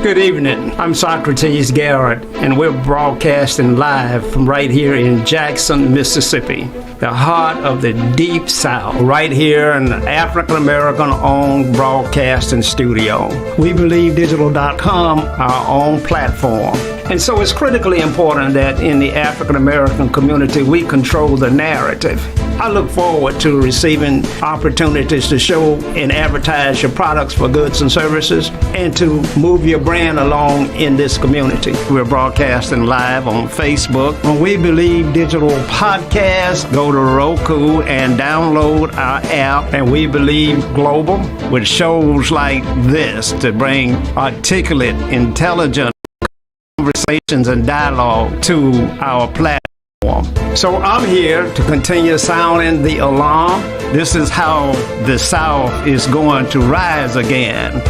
Good evening. I'm Socrates Garrett, and we're broadcasting live from right here in Jackson, Mississippi, the heart of the Deep South, right here in the African-American-owned broadcasting studio. We believe Digital.com, our own platform. And so it's critically important that in the African-American community, we control the narrative. I look forward to receiving opportunities to show and advertise your products for goods and services and to move your brand along in this community. We're broadcasting live on Facebook. When We Believe Digital Podcast, go to Roku and download our app, and We Believe Global, with shows like this to bring articulate, intelligent conversations and dialogue to our platform. So I'm here to continue sounding the alarm. This is how the South is going to rise again.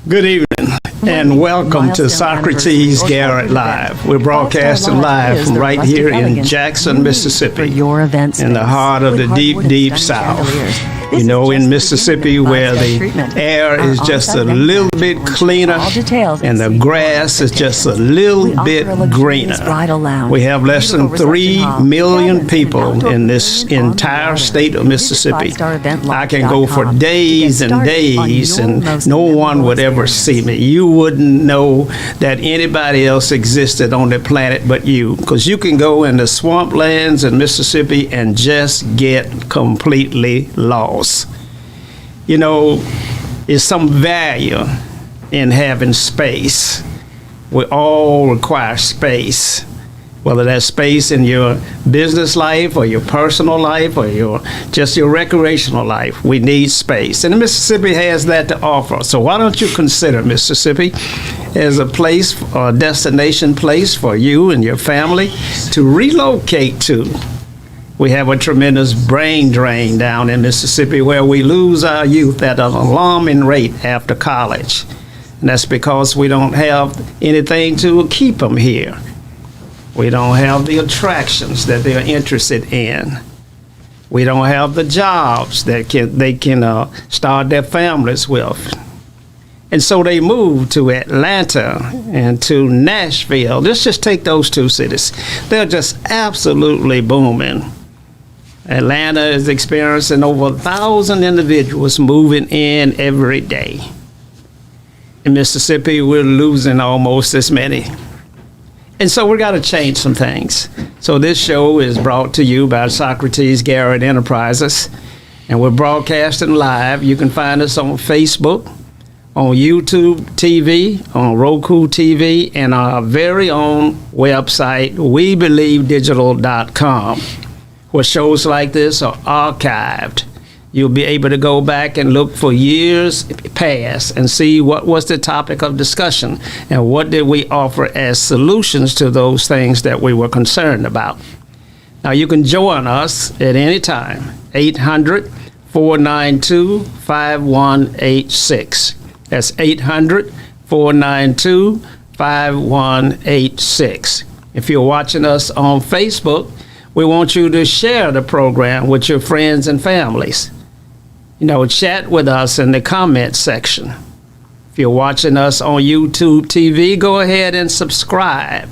Good evening and welcome to Socrates Garrett Live. We're broadcasting live from right here in Jackson, Mississippi, in the heart of the deep, deep South. You know, in Mississippi, where the air is just a little bit cleaner and the grass is just a little bit greener. We have less than 3 million people in this entire state of Mississippi. I can go for days and days and no one would ever see me. You wouldn't know that anybody else existed on the planet but you, because you can go in the swamplands in Mississippi and just get completely lost. You know, there's some value in having space. We all require space, whether that's space in your business life or your personal life or your recreational life. We need space, and Mississippi has that to offer. So why don't you consider Mississippi as a place, a destination place for you and your family to relocate to? We have a tremendous brain drain down in Mississippi where we lose our youth at an alarming rate after college. And that's because we don't have anything to keep them here. We don't have the attractions that they're interested in. We don't have the jobs that they can start their families with. And so they move to Atlanta and to Nashville. Let's just take those two cities. They're just absolutely booming. Atlanta is experiencing over 1,000 individuals moving in every day. In Mississippi, we're losing almost as many. And so we got to change some things. So this show is brought to you by Socrates Garrett Enterprises, and we're broadcasting live. You can find us on Facebook, on YouTube TV, on Roku TV, and our very own website, WeBelieveDigital.com. where shows like this are archived. You'll be able to go back and look for years past and see what was the topic of discussion and what did we offer as solutions to those things that we were concerned about. Now you can join us at any time, 800-492-5186. That's 800-492-5186. If you're watching us on Facebook, we want you to share the program with your friends and families. You know, chat with us in the comment section. If you're watching us on YouTube TV, go ahead and subscribe.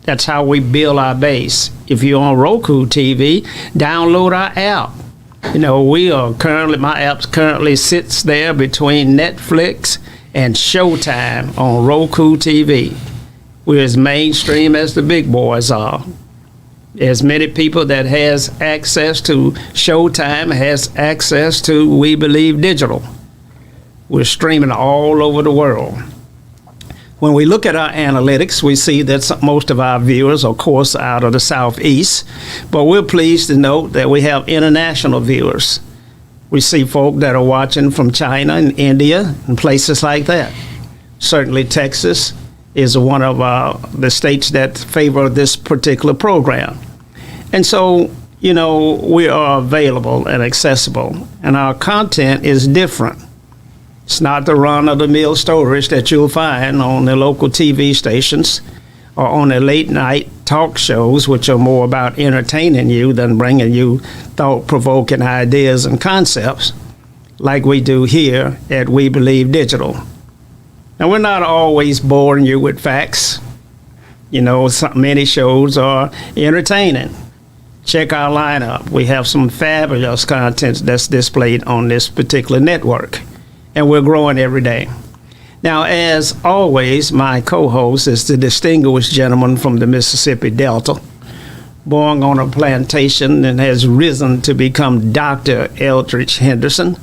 That's how we build our base. If you're on Roku TV, download our app. You know, my app currently sits there between Netflix and Showtime on Roku TV. We're as mainstream as the big boys are. As many people that has access to Showtime has access to We Believe Digital. We're streaming all over the world. When we look at our analytics, we see that most of our viewers are, of course, out of the Southeast, but we're pleased to note that we have international viewers. We see folk that are watching from China and India and places like that. Certainly Texas is one of the states that favor this particular program. And so, you know, we are available and accessible, and our content is different. It's not the run-of-the-mill stories that you'll find on the local TV stations or on the late night talk shows, which are more about entertaining you than bringing you thought-provoking ideas and concepts, like we do here at We Believe Digital. Now, we're not always boring you with facts. You know, many shows are entertaining. Check our lineup. We have some fabulous content that's displayed on this particular network, and we're growing every day. Now, as always, my co-host is the distinguished gentleman from the Mississippi Delta, born on a plantation and has risen to become Dr. Eldridge Henderson.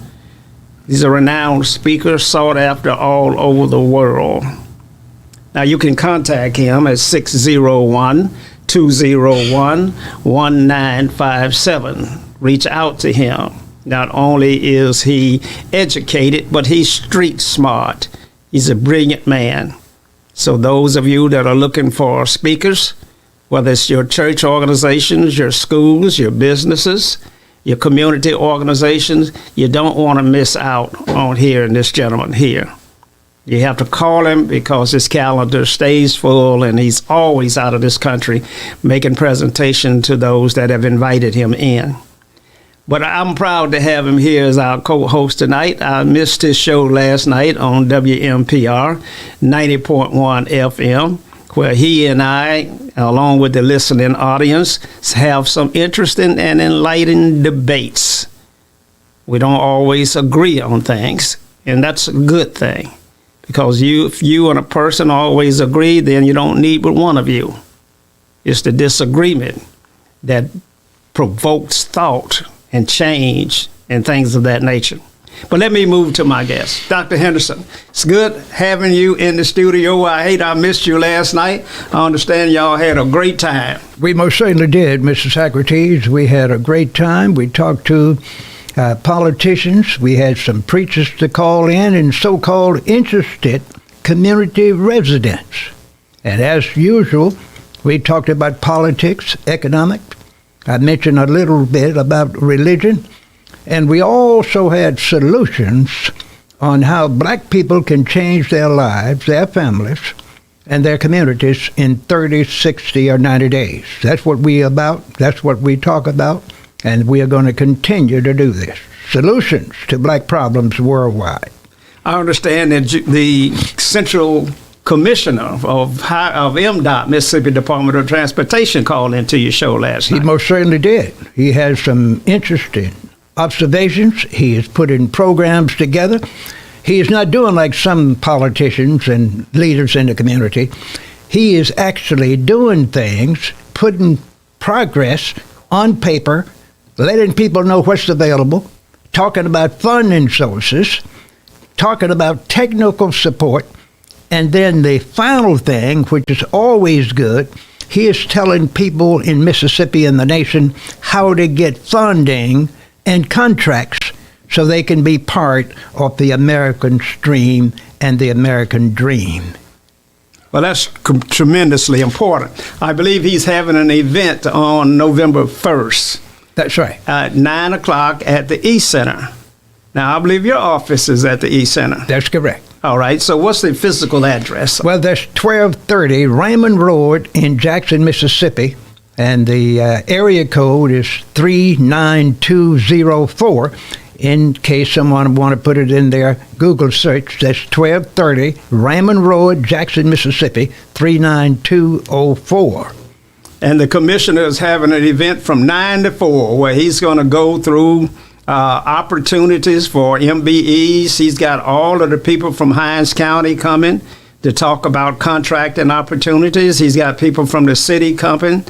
He's a renowned speaker, sought after all over the world. Now, you can contact him at 601-201-1957. Reach out to him. Not only is he educated, but he's street smart. He's a brilliant man. So those of you that are looking for speakers, whether it's your church organizations, your schools, your businesses, your community organizations, you don't want to miss out on hearing this gentleman here. You have to call him because his calendar stays full, and he's always out of this country making presentation to those that have invited him in. But I'm proud to have him here as our co-host tonight. I missed his show last night on WMPR 90.1 FM, where he and I, along with the listening audience, have some interesting and enlightening debates. We don't always agree on things, and that's a good thing. Because if you and a person always agree, then you don't need but one of you. It's the disagreement that provokes thought and change and things of that nature. But let me move to my guest, Dr. Henderson. It's good having you in the studio. I missed you last night. I understand y'all had a great time. We most certainly did, Mr. Socrates. We had a great time. We talked to politicians. We had some preachers to call in and so-called interested community residents. And as usual, we talked about politics, economics. I mentioned a little bit about religion. And we also had solutions on how black people can change their lives, their families, and their communities in 30, 60, or 90 days. That's what we about. That's what we talk about. And we are going to continue to do this. Solutions to black problems worldwide. I understand that the Central Commissioner of MDOT, Mississippi Department of Transportation, called into your show last night. He most certainly did. He has some interesting observations. He is putting programs together. He is not doing like some politicians and leaders in the community. He is actually doing things, putting progress on paper, letting people know what's available, talking about funding sources, talking about technical support, and then the final thing, which is always good, he is telling people in Mississippi and the nation how to get funding and contracts so they can be part of the American stream and the American dream. Well, that's tremendously important. I believe he's having an event on November 1st. That's right. At 9 o'clock at the E Center. Now, I believe your office is at the E Center. That's correct. All right. So what's the physical address? Well, that's 1230 Raymond Road in Jackson, Mississippi. And the area code is 39204. In case someone want to put it in their Google search, that's 1230 Raymond Road, Jackson, Mississippi, 39204. And the commissioner is having an event from 9 to 4 where he's going to go through opportunities for MBEs. He's got all of the people from Hinds County coming to talk about contracting opportunities. He's got people from the city coming.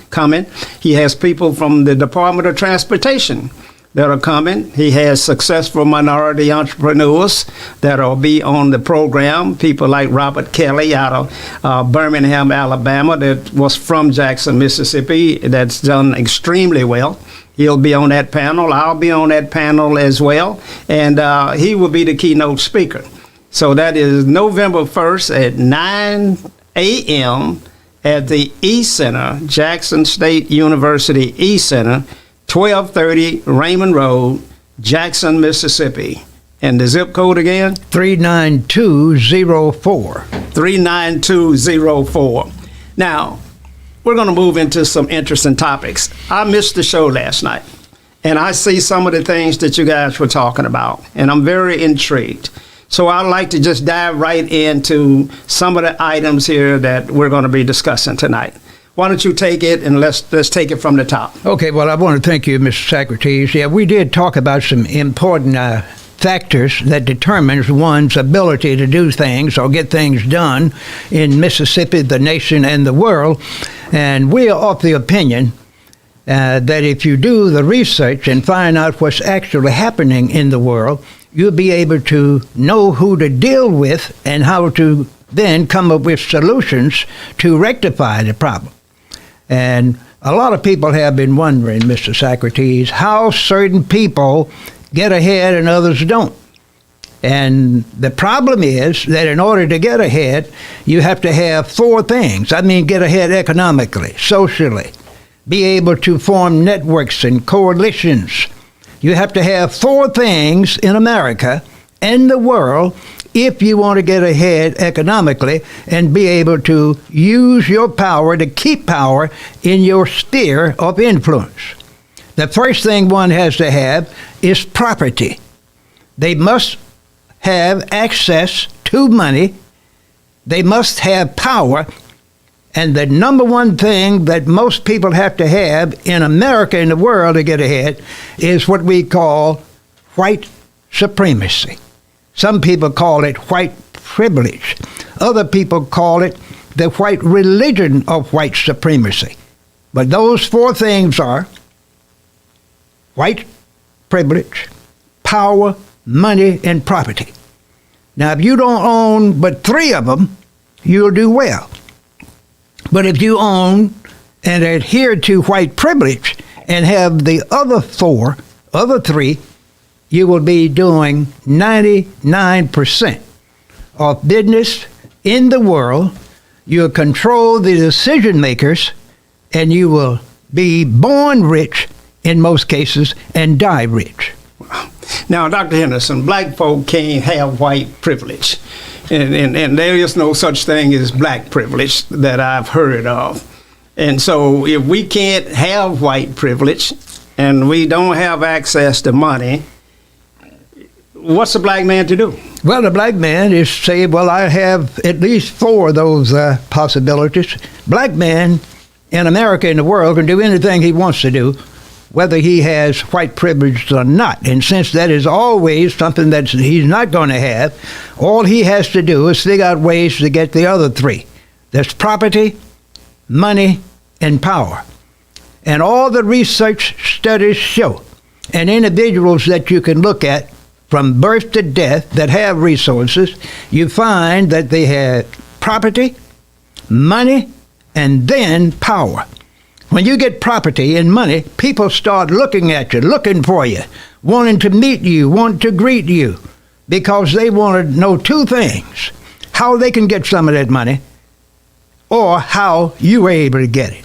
He has people from the Department of Transportation that are coming. He has successful minority entrepreneurs that will be on the program. People like Robert Kelly out of Birmingham, Alabama, that was from Jackson, Mississippi, that's done extremely well. He'll be on that panel. I'll be on that panel as well. And he will be the keynote speaker. So that is November 1st at 9 a.m. at the E Center, Jackson State University E Center, 1230 Raymond Road, Jackson, Mississippi. And the zip code again? 39204. 39204. Now, we're going to move into some interesting topics. I missed the show last night, and I see some of the things that you guys were talking about, and I'm very intrigued. So I'd like to just dive right into some of the items here that we're going to be discussing tonight. Why don't you take it, and let's take it from the top. Okay, well, I want to thank you, Mr. Socrates. Yeah, we did talk about some important factors that determines one's ability to do things or get things done in Mississippi, the nation, and the world. And we are of the opinion that if you do the research and find out what's actually happening in the world, you'll be able to know who to deal with and how to then come up with solutions to rectify the problem. And a lot of people have been wondering, Mr. Socrates, how certain people get ahead and others don't. And the problem is that in order to get ahead, you have to have four things. I mean, get ahead economically, socially, be able to form networks and coalitions. You have to have four things in America and the world if you want to get ahead economically and be able to use your power to keep power in your sphere of influence. The first thing one has to have is property. They must have access to money. They must have power. And the number one thing that most people have to have in America and the world to get ahead is what we call white supremacy. Some people call it white privilege. Other people call it the white religion of white supremacy. But those four things are white privilege, power, money, and property. Now, if you don't own but three of them, you'll do well. But if you own and adhere to white privilege and have the other three, you will be doing 99% of business in the world. You'll control the decision makers, and you will be born rich in most cases and die rich. Now, Dr. Henderson, black folk can't have white privilege. And there is no such thing as black privilege that I've heard of. And so if we can't have white privilege and we don't have access to money, what's a black man to do? Well, the black man is say, well, I have at least four of those possibilities. Black man in America and the world can do anything he wants to do, whether he has white privilege or not. And since that is always something that he's not going to have, all he has to do is figure out ways to get the other three. There's property, money, and power. And all the research studies show, and individuals that you can look at from birth to death that have resources, you find that they have property, money, and then power. When you get property and money, people start looking at you, looking for you, wanting to meet you, wanting to greet you, because they want to know two things: how they can get some of that money, or how you were able to get it.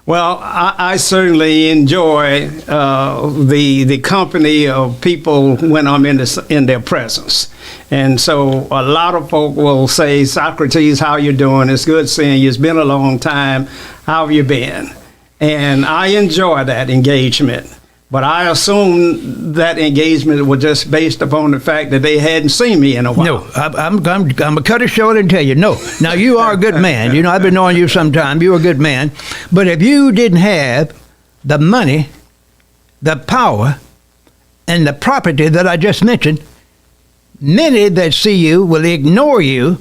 Well, I certainly enjoy the company of people when I'm in their presence. And so a lot of folk will say, Socrates, how you doing? It's good seeing you. It's been a long time. How have you been? And I enjoy that engagement. But I assume that engagement was just based upon the fact that they hadn't seen me in a while. No, I'm going to cut it short and tell you, no. Now, you are a good man. You know, I've been knowing you some time. You're a good man. But if you didn't have the money, the power, and the property that I just mentioned, many that see you will ignore you,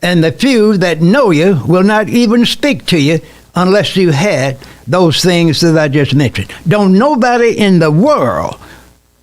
and the few that know you will not even speak to you unless you had those things that I just mentioned. Don't nobody in the world,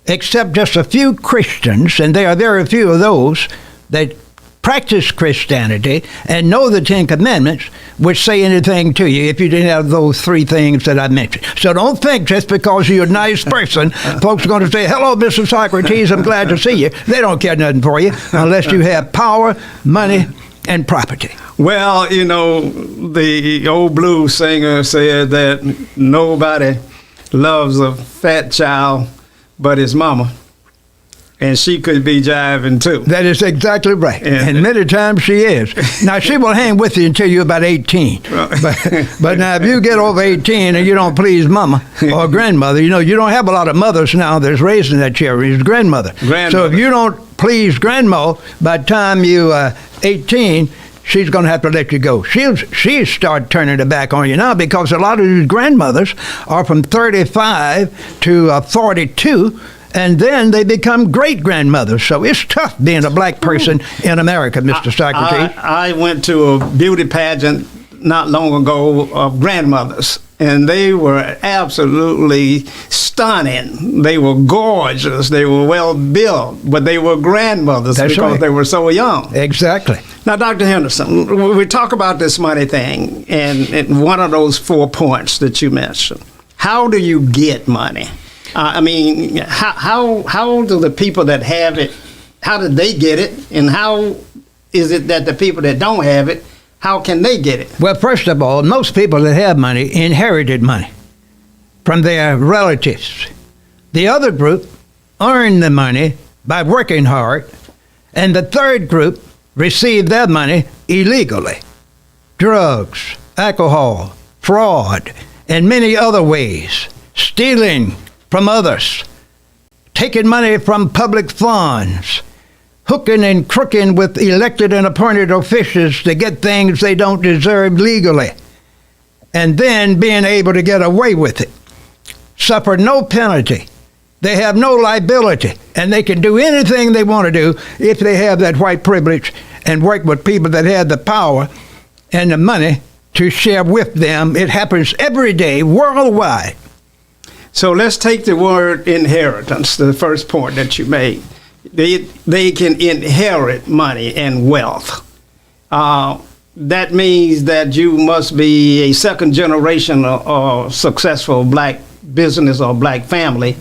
except just a few Christians, and there are very few of those that practice Christianity and know the Ten Commandments, would say anything to you if you didn't have those three things that I mentioned. So don't think just because you're a nice person, folks are going to say, hello, Mr. Socrates, I'm glad to see you. They don't care nothing for you unless you have power, money, and property. Well, you know, the old blues singer said that nobody loves a fat child but his mama. And she could be jiving too. That is exactly right. And many times she is. Now, she will hang with you until you're about 18. But now, if you get over 18 and you don't please mama or grandmother, you don't have a lot of mothers now that's raising that children. It's grandmother. So if you don't please grandma by the time you're 18, she's going to have to let you go. She'll start turning her back on you now, because a lot of these grandmothers are from 35 to 42, and then they become great-grandmothers. So it's tough being a black person in America, Mr. Socrates. I went to a beauty pageant not long ago of grandmothers, and they were absolutely stunning. They were gorgeous. They were well-built, but they were grandmothers. That's because right. They were so young. Exactly. Now, Dr. Henderson, we talk about this money thing, and one of those 4 points that you mentioned. How do you get money? I mean, how do the people that have it, how did they get it? And how is it that the people that don't have it, how can they get it? Well, first of all, most people that have money inherited money from their relatives. The other group earned the money by working hard, and the third group received their money illegally. Drugs, alcohol, fraud, and many other ways. Stealing from others, taking money from public funds, hooking and crooking with elected and appointed officials to get things they don't deserve legally, and then being able to get away with it. Suffer no penalty. They have no liability, and they can do anything they want to do if they have that white privilege and work with people that have the power and the money to share with them. It happens every day worldwide. So let's take the word inheritance, the first point that you made. They can inherit money and wealth. That means that you must be a second generation or successful black business or black family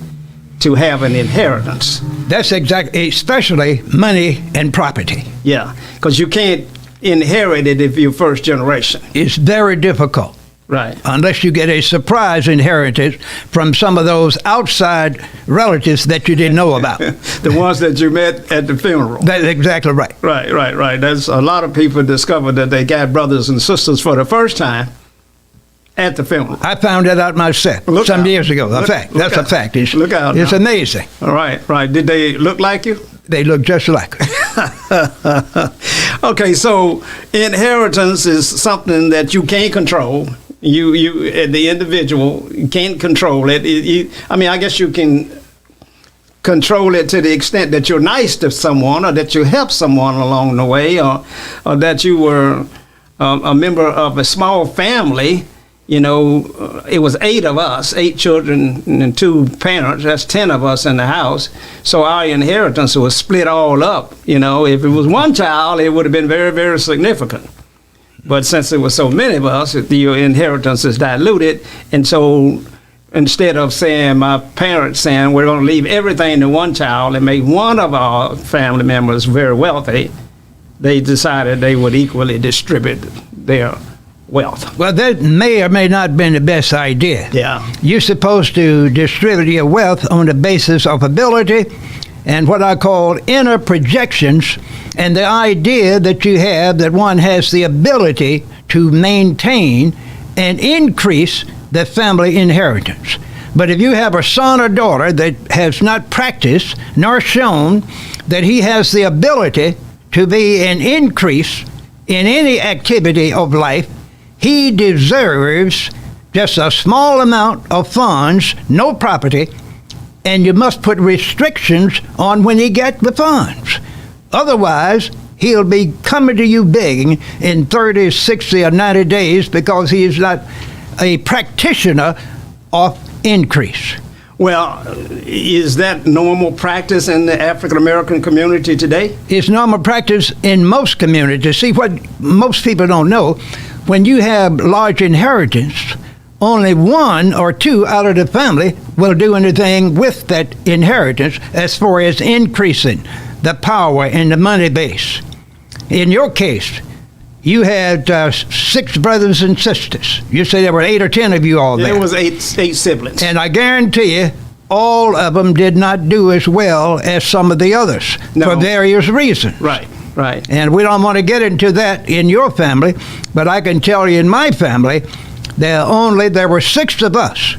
to have an inheritance. That's exactly, especially money and property. Yeah, because you can't inherit it if you're first generation. It's very difficult. Right. Unless you get a surprise inheritance from some of those outside relatives that you didn't know about. The ones that you met at the funeral. That's exactly right. Right. There's a lot of people discover that they got brothers and sisters for the first time at the funeral. I found that out myself some years ago. That's a fact. Look out. It's amazing. All right. Did they look like you? They look just like it. Okay, so inheritance is something that you can't control. You the individual can't control it. I guess you can control it to the extent that you're nice to someone, or that you help someone along the way, or that you were a member of a small family. It was 8 of us, 8 children and 2 parents. That's 10 of us in the house. So our inheritance was split all up. If it was one child, it would have been very, very significant. But since there were so many of us, your inheritance is diluted. And so instead of my parents saying, we're going to leave everything to one child and make one of our family members very wealthy, they decided they would equally distribute their wealth. Well, that may or may not have been the best idea. Yeah. You're supposed to distribute your wealth on the basis of ability and what I call inner projections, and the idea that you have that one has the ability to maintain and increase the family inheritance. But if you have a son or daughter that has not practiced nor shown that he has the ability to be an increase in any activity of life, he deserves just a small amount of funds, no property, and you must put restrictions on when he gets the funds. Otherwise, he'll be coming to you begging in 30, 60, or 90 days because he is not a practitioner of increase. Well, is that normal practice in the African American community today? It's normal practice in most communities. See, what most people don't know, when you have large inheritance, only 1 or 2 out of the family will do anything with that inheritance as far as increasing the power and the money base. In your case, you had 6 brothers and sisters. You say there were 8 or 10 of you all there. There was eight siblings. And I guarantee you, all of them did not do as well as some of the others for various reasons. Right. Right. And we don't want to get into that in your family, but I can tell you in my family, there were 6 of us,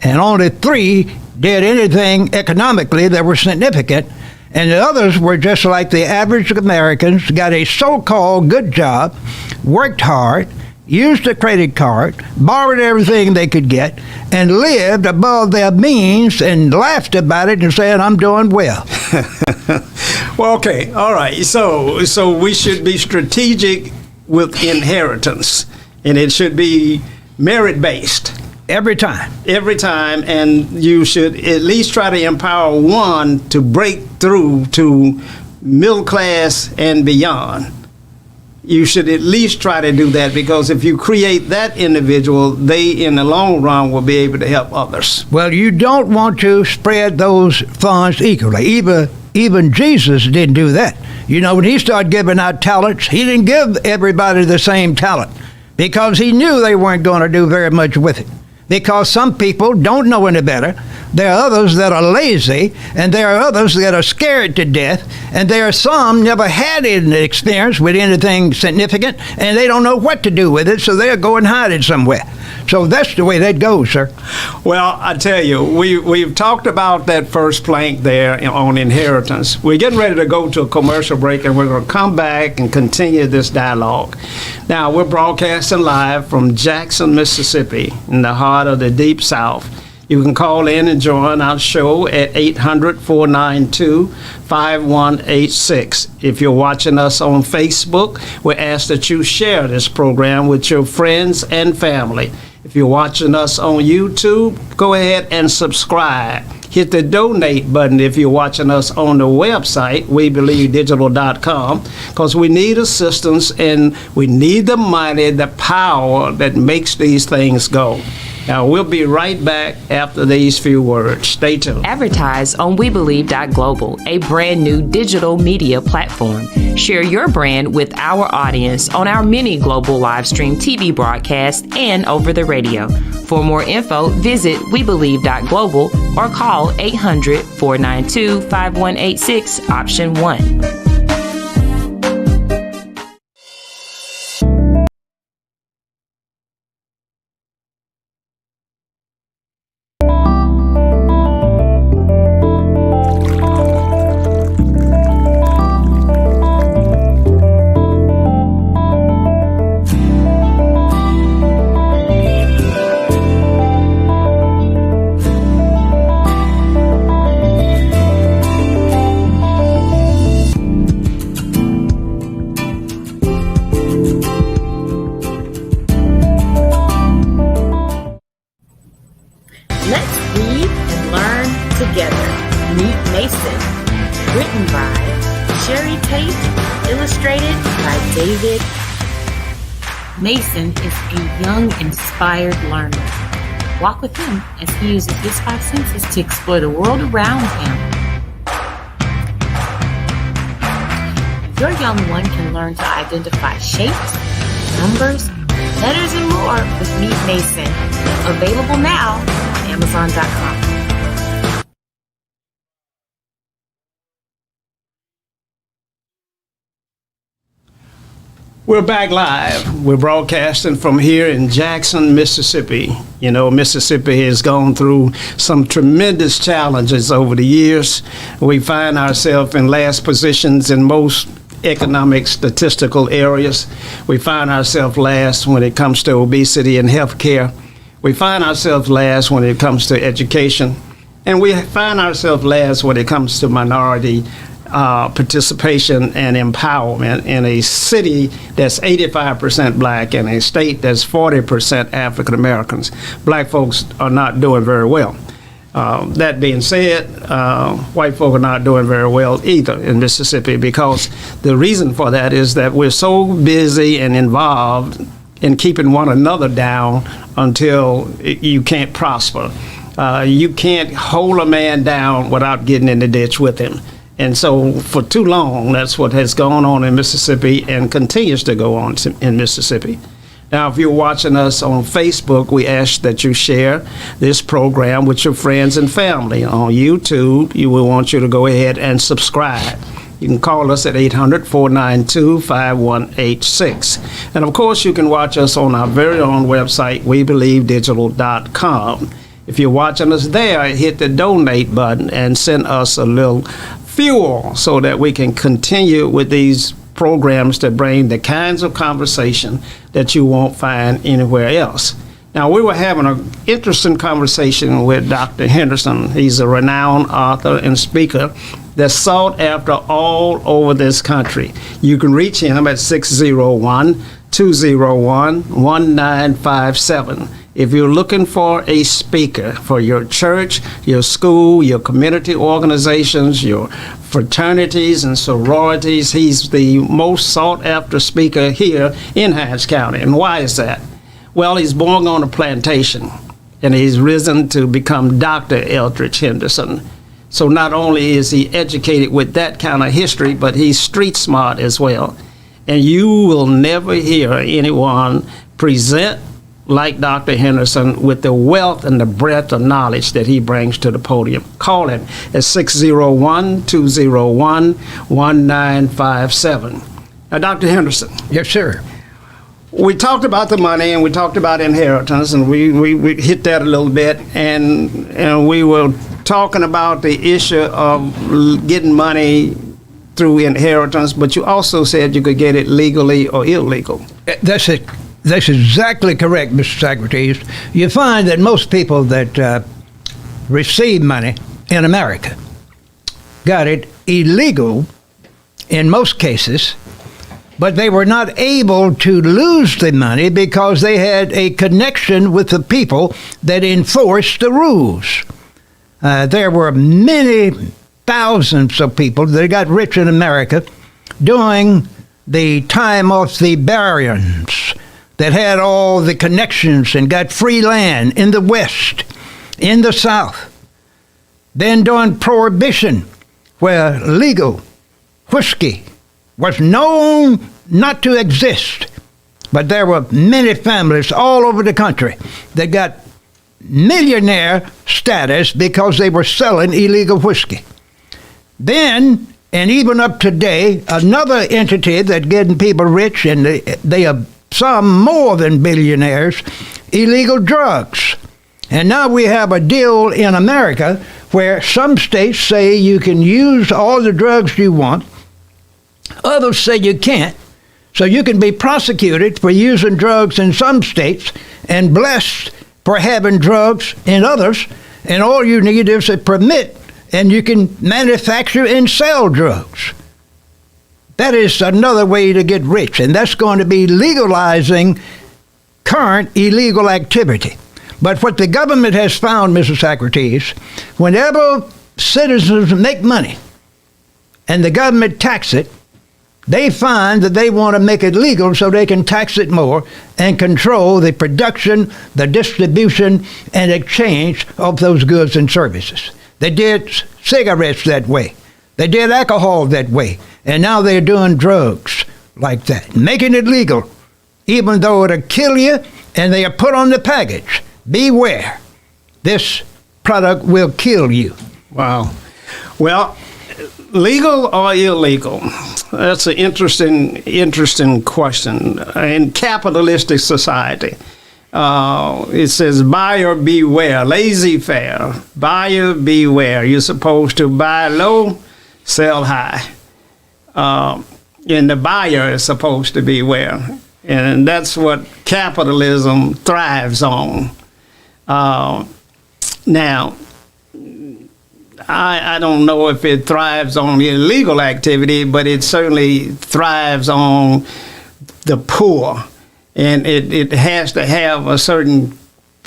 and only 3 did anything economically that were significant, and the others were just like the average Americans, got a so-called good job, worked hard, used a credit card, borrowed everything they could get, and lived above their means and laughed about it and said, I'm doing well. Well, okay, all right. So we should be strategic with inheritance, and it should be merit-based. Every time, and you should at least try to empower one to break through to middle class and beyond. You should at least try to do that, because if you create that individual, they in the long run will be able to help others. Well, you don't want to spread those funds equally. Even Jesus didn't do that. You know, when he started giving out talents, he didn't give everybody the same talent, because he knew they weren't going to do very much with it. Because some people don't know any better. There are others that are lazy, and there are others that are scared to death, and there are some never had any experience with anything significant, and they don't know what to do with it, so they'll go and hide it somewhere. So that's the way that goes, sir. Well, I tell you, we've talked about that first plank there on inheritance. We're getting ready to go to a commercial break, and we're going to come back and continue this dialogue. Now, we're broadcasting live from Jackson, Mississippi, in the heart of the Deep South. You can call in and join our show at 800-492-5186. If you're watching us on Facebook, we ask that you share this program with your friends and family. If you're watching us on YouTube, go ahead and subscribe. Hit the donate button if you're watching us on the website, WeBelieveDigital.com, because we need assistance and we need the money, the power that makes these things go. Now, we'll be right back after these few words. Stay tuned. Advertise on WeBelieve.global, a brand new digital media platform. Share your brand with our audience on our many global live stream TV broadcasts and over the radio. For more info, visit WeBelieve.global or call 800-492-5186, option 1. Mason is a young, inspired learner. Walk with him as he uses his 5 senses to explore the world around him. Your young one can learn to identify shapes, numbers, letters, and more with Meet Mason. Available now on Amazon.com. We're back live. We're broadcasting from here in Jackson, Mississippi. You know, Mississippi has gone through some tremendous challenges over the years. We find ourselves in last positions in most economic statistical areas. We find ourselves last when it comes to obesity and health care. We find ourselves last when it comes to education. And we find ourselves last when it comes to minority participation and empowerment in a city that's 85% black and a state that's 40% African Americans. Black folks are not doing very well. That being said, white folk are not doing very well either in Mississippi, because the reason for that is that we're so busy and involved in keeping one another down until you can't prosper. You can't hold a man down without getting in the ditch with him. And so for too long, that's what has gone on in Mississippi and continues to go on in Mississippi. Now, if you're watching us on Facebook, we ask that you share this program with your friends and family. On YouTube, we want you to go ahead and subscribe. You can call us at 800-492-5186. And, of course, you can watch us on our very own website, WeBelieveDigital.com. If you're watching us there, hit the donate button and send us a little fuel so that we can continue with these programs that bring the kinds of conversation that you won't find anywhere else. Now, we were having an interesting conversation with Dr. Henderson. He's a renowned author and speaker that's sought after all over this country. You can reach him at 601-201-1957. If you're looking for a speaker for your church, your school, your community organizations, your fraternities and sororities, he's the most sought after speaker here in Hinds County. And why is that? Well, he's born on a plantation, and he's risen to become Dr. Eldridge Henderson. So not only is he educated with that kind of history, but he's street smart as well. And you will never hear anyone present like Dr. Henderson with the wealth and the breadth of knowledge that he brings to the podium. Call him at 601-201-1957. Now, Dr. Henderson. Yes, sir. We talked about the money, and we talked about inheritance, and we hit that a little bit, and we were talking about the issue of getting money through inheritance, but you also said you could get it legally or illegal. That's it. That's exactly correct, Mr. Socrates. You find that most people that receive money in America got it illegal in most cases, but they were not able to lose the money because they had a connection with the people that enforced the rules. There were many thousands of people that got rich in America during the time of the barons, that had all the connections and got free land in the West, in the South. Then during Prohibition, where legal whiskey was known not to exist, but there were many families all over the country that got millionaire status because they were selling illegal whiskey. Then, and even up today, another entity that's getting people rich, and they are some more than billionaires, illegal drugs. And now we have a deal in America where some states say you can use all the drugs you want. Others say you can't. So you can be prosecuted for using drugs in some states and blessed for having drugs in others. And all you need is a permit, and you can manufacture and sell drugs. That is another way to get rich, and that's going to be legalizing current illegal activity. But what the government has found, Mr. Socrates, whenever citizens make money and the government tax it, they find that they want to make it legal so they can tax it more and control the production, the distribution, and exchange of those goods and services. They did cigarettes that way. They did alcohol that way. And now they're doing drugs like that, making it legal, even though it'll kill you, and they are put on the package. Beware, this product will kill you. Wow. Well, legal or illegal? That's an interesting question. In capitalistic society, it says buyer beware, laissez-faire, buyer beware. You're supposed to buy low, sell high. And the buyer is supposed to beware. And that's what capitalism thrives on. Now, I don't know if it thrives on illegal activity, but it certainly thrives on the poor. And it has to have a certain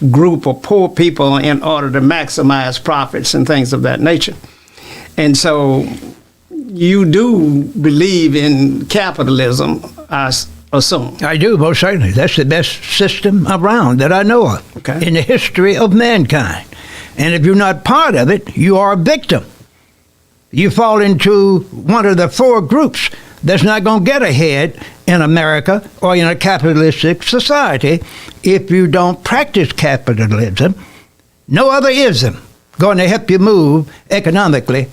group of poor people in order to maximize profits and things of that nature. And so you do believe in capitalism, I assume. I do, most certainly. That's the best system around that I know of in the history of mankind. And if you're not part of it, you are a victim. You fall into one of the four groups that's not going to get ahead in America or in a capitalistic society if you don't practice capitalism. No other ism going to help you move economically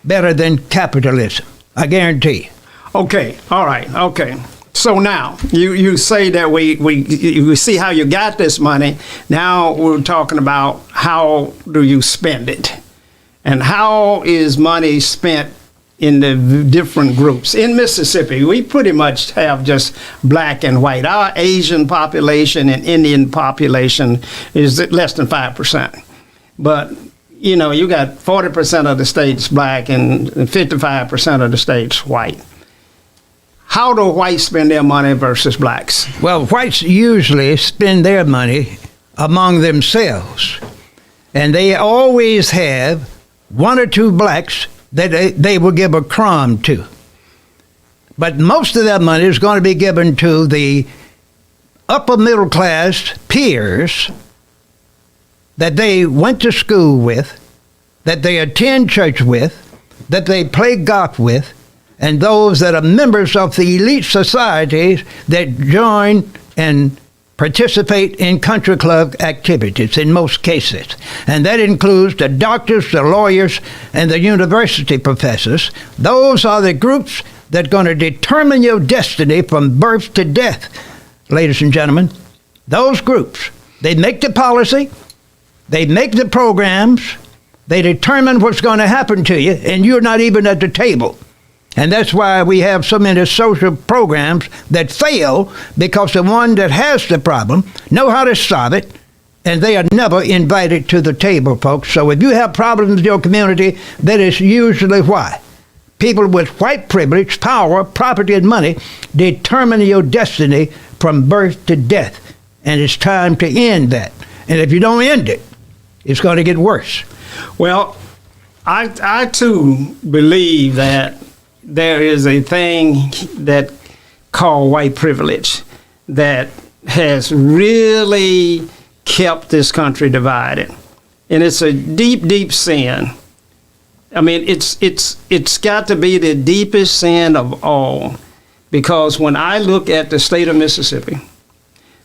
better than capitalism. I guarantee you. Okay, all right, okay. So now, you say that we see how you got this money. Now we're talking about how do you spend it? And how is money spent in the different groups? In Mississippi, we pretty much have just black and white. Our Asian population and Indian population is less than 5%. But, you know, you got 40% of the states black and 55% of the states white. How do whites spend their money versus blacks? Well, whites usually spend their money among themselves. And they always have one or two blacks that they will give a crumb to. But most of that money is going to be given to the upper middle class peers that they went to school with, that they attend church with, that they play golf with, and those that are members of the elite societies that join and participate in country club activities in most cases. And that includes the doctors, the lawyers, and the university professors. Those are the groups that are going to determine your destiny from birth to death, ladies and gentlemen. Those groups, they make the policy, they make the programs, they determine what's going to happen to you, and you're not even at the table. And that's why we have so many social programs that fail, because the one that has the problem know how to solve it, and they are never invited to the table, folks. So if you have problems in your community, that is usually why. People with white privilege, power, property, and money determine your destiny from birth to death. And it's time to end that. And if you don't end it, it's going to get worse. Well, I too believe that there is a thing that called white privilege that has really kept this country divided, and it's a deep, deep sin. I mean, it's got to be the deepest sin of all, because when I look at the state of Mississippi,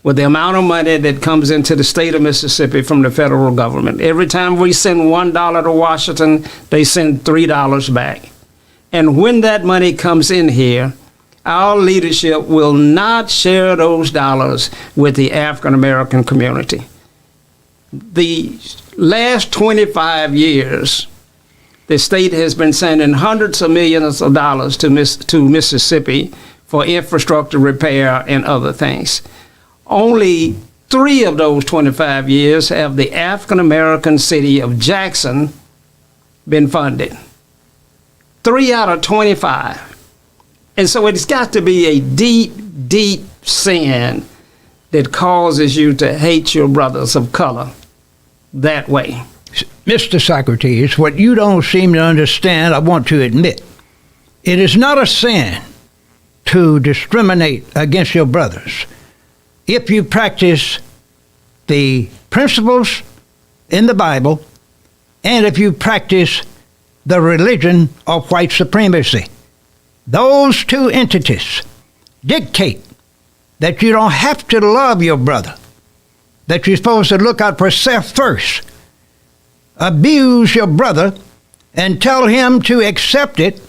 with the amount of money that comes into the state of Mississippi from the federal government, every time we send $1 to Washington, they send $3 back. And when that money comes in here, our leadership will not share those dollars with the African American community. The last 25 years, the state has been sending hundreds of millions of dollars to Mississippi for infrastructure repair and other things. Only 3 of those 25 years have the African American city of Jackson been funded. 3 out of 25. And so it's got to be a deep, deep sin that causes you to hate your brothers of color that way. Mr. Socrates, what you don't seem to understand, I want to admit, it is not a sin to discriminate against your brothers if you practice the principles in the Bible and if you practice the religion of white supremacy. Those two entities dictate that you don't have to love your brother, that you're supposed to look out for self first, abuse your brother, and tell him to accept it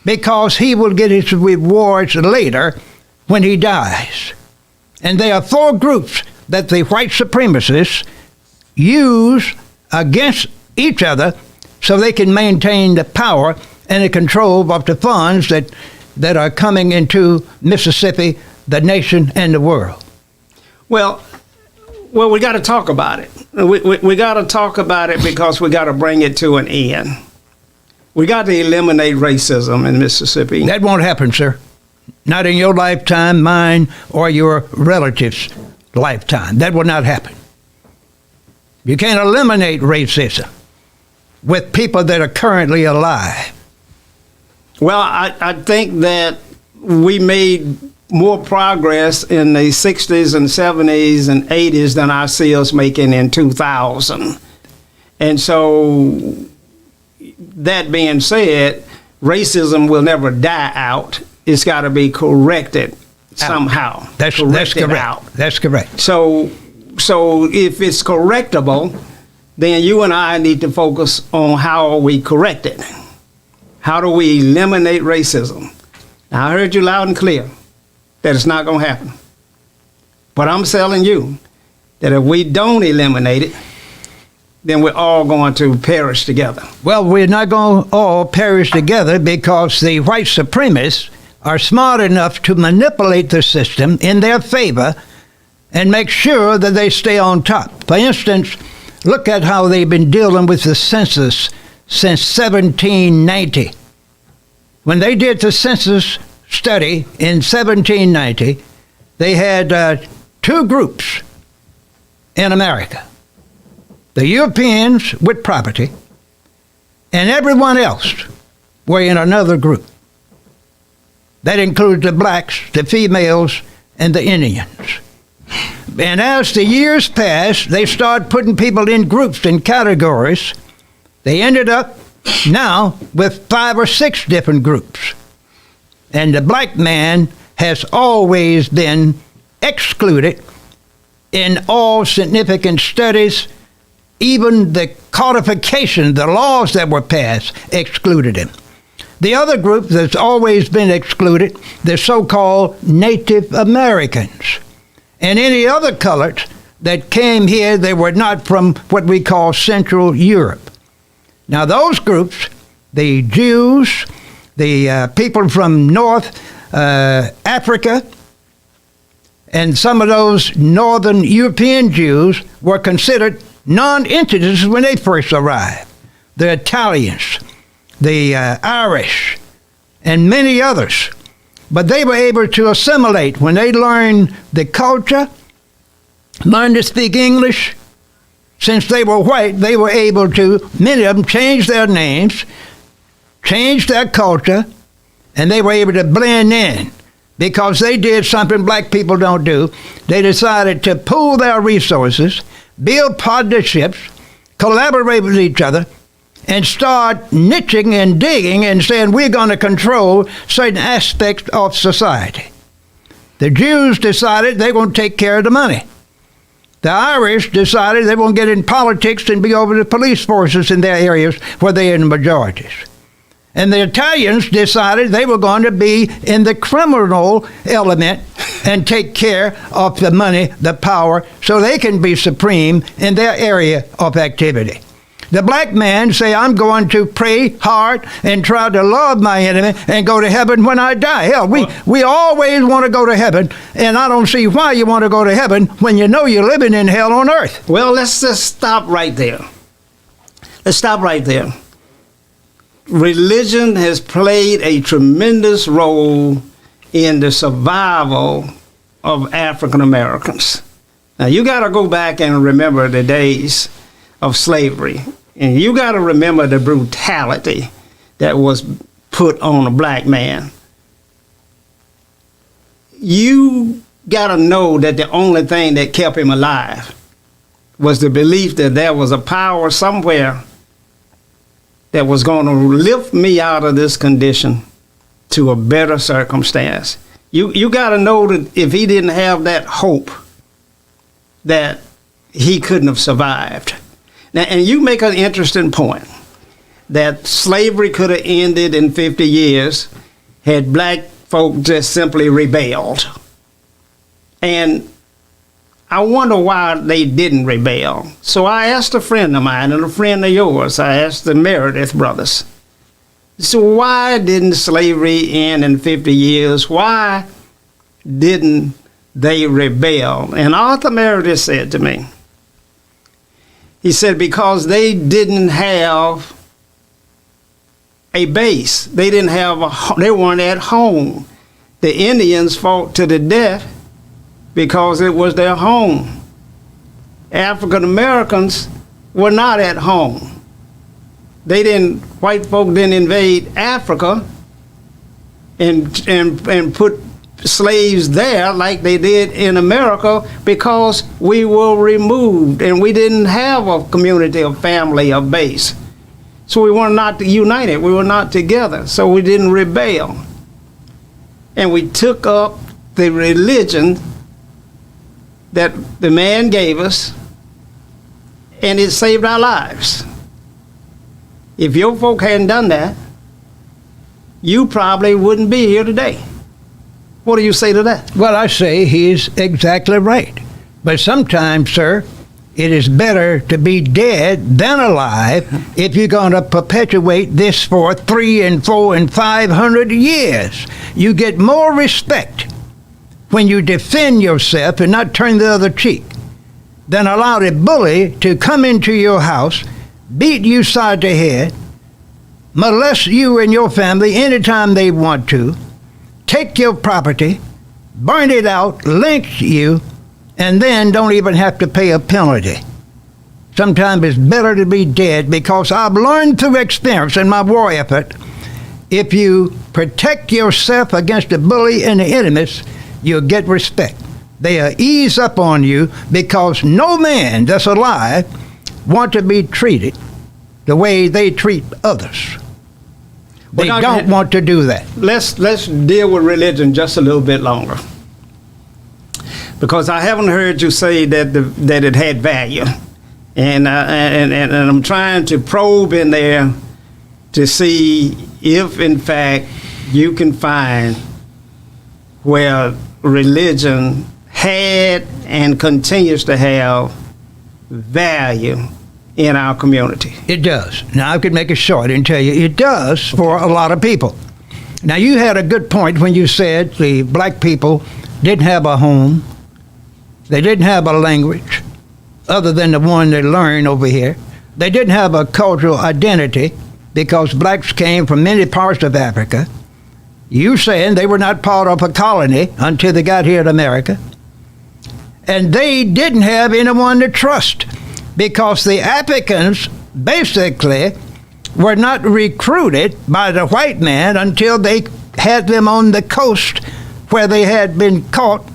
because he will get his rewards later when he dies. And there are 4 groups that the white supremacists use against each other so they can maintain the power and the control of the funds that are coming into Mississippi, the nation, and the world. Well, we got to talk about it. We got to talk about it because we got to bring it to an end. We got to eliminate racism in Mississippi. That won't happen, sir. Not in your lifetime, mine, or your relatives' lifetime. That will not happen. You can't eliminate racism with people that are currently alive. Well, I think that we made more progress in the 60s and 70s and 80s than I see us making in 2000. And so, that being said, racism will never die out. It's got to be corrected. somehow. That's correct. That's correct. So if it's correctable, then you and I need to focus on how we correct it. How do we eliminate racism? Now, I heard you loud and clear that it's not going to happen. But I'm telling you that if we don't eliminate it, then we're all going to perish together. Well, we're not going to all perish together because the white supremacists are smart enough to manipulate the system in their favor and make sure that they stay on top. For instance, look at how they've been dealing with the census since 1790. When they did the census study in 1790, they had two groups in America. The Europeans with property, and everyone else were in another group. That includes the blacks, the females, and the Indians. And as the years passed, they started putting people in groups and categories. They ended up now with 5 or 6 different groups. And the black man has always been excluded in all significant studies. Even the codification, the laws that were passed, excluded him. The other group that's always been excluded, the so-called Native Americans. And any other colors that came here, they were not from what we call Central Europe. Now those groups, the Jews, the people from North Africa, and some of those Northern European Jews were considered non-entities when they first arrived. The Italians, the Irish, and many others. But they were able to assimilate when they learned the culture, learned to speak English. Since they were white, they were able to, many of them, change their names, change their culture, and they were able to blend in because they did something black people don't do. They decided to pool their resources, build partnerships, collaborate with each other, and start niching and digging and saying we're going to control certain aspects of society. The Jews decided they're going to take care of the money. The Irish decided they won't get in politics and be over the police forces in their areas where they're in the majorities. And the Italians decided they were going to be in the criminal element and take care of the money, the power, so they can be supreme in their area of activity. The black man say, I'm going to pray hard and try to love my enemy and go to heaven when I die. Hell, we always want to go to heaven, and I don't see why you want to go to heaven when you know you're living in hell on earth. Well, let's just stop right there. Let's stop right there. Religion has played a tremendous role in the survival of African Americans. Now, you got to go back and remember the days of slavery. And you got to remember the brutality that was put on a black man. You got to know that the only thing that kept him alive was the belief that there was a power somewhere that was going to lift me out of this condition to a better circumstance. You got to know that if he didn't have that hope, that he couldn't have survived. Now, and you make an interesting point that slavery could have ended in 50 years had black folk just simply rebelled. And I wonder why they didn't rebel. So I asked a friend of mine and a friend of yours, I asked the Meredith brothers, so why didn't slavery end in 50 years? Why didn't they rebel? And Arthur Meredith said to me, he said, because they didn't have a base. They didn't have they weren't at home. The Indians fought to the death because it was their home. African Americans were not at home. White folk didn't invade Africa and put slaves there like they did in America because we were removed and we didn't have a community, a family, a base. So we were not united, we were not together, so we didn't rebel. And we took up the religion that the man gave us, and it saved our lives. If your folk hadn't done that, you probably wouldn't be here today. What do you say to that? Well, I say he's exactly right. But sometimes, sir, it is better to be dead than alive if you're going to perpetuate this for 3 and 4 and 500 years. You get more respect when you defend yourself and not turn the other cheek than allow the bully to come into your house, beat you side to head, molest you and your family anytime they want to, take your property, burn it out, lynch you, and then don't even have to pay a penalty. Sometimes it's better to be dead, because I've learned through experience in my war effort, if you protect yourself against the bully and the enemies, you'll get respect. They'll ease up on you, because no man that's alive want to be treated the way they treat others. They don't want to do that. Let's deal with religion just a little bit longer, because I haven't heard you say that it had value, and I'm trying to probe in there to see if in fact you can find where religion had and continues to have value in our community. It does. Now, I could make it short and tell you it does for a lot of people. Now, you had a good point when you said the black people didn't have a home. They didn't have a language other than the one they learned over here. They didn't have a cultural identity, because blacks came from many parts of Africa. You saying they were not part of a colony until they got here to America. And they didn't have anyone to trust, because the Africans basically were not recruited by the white man until they had them on the coast, where they had been caught,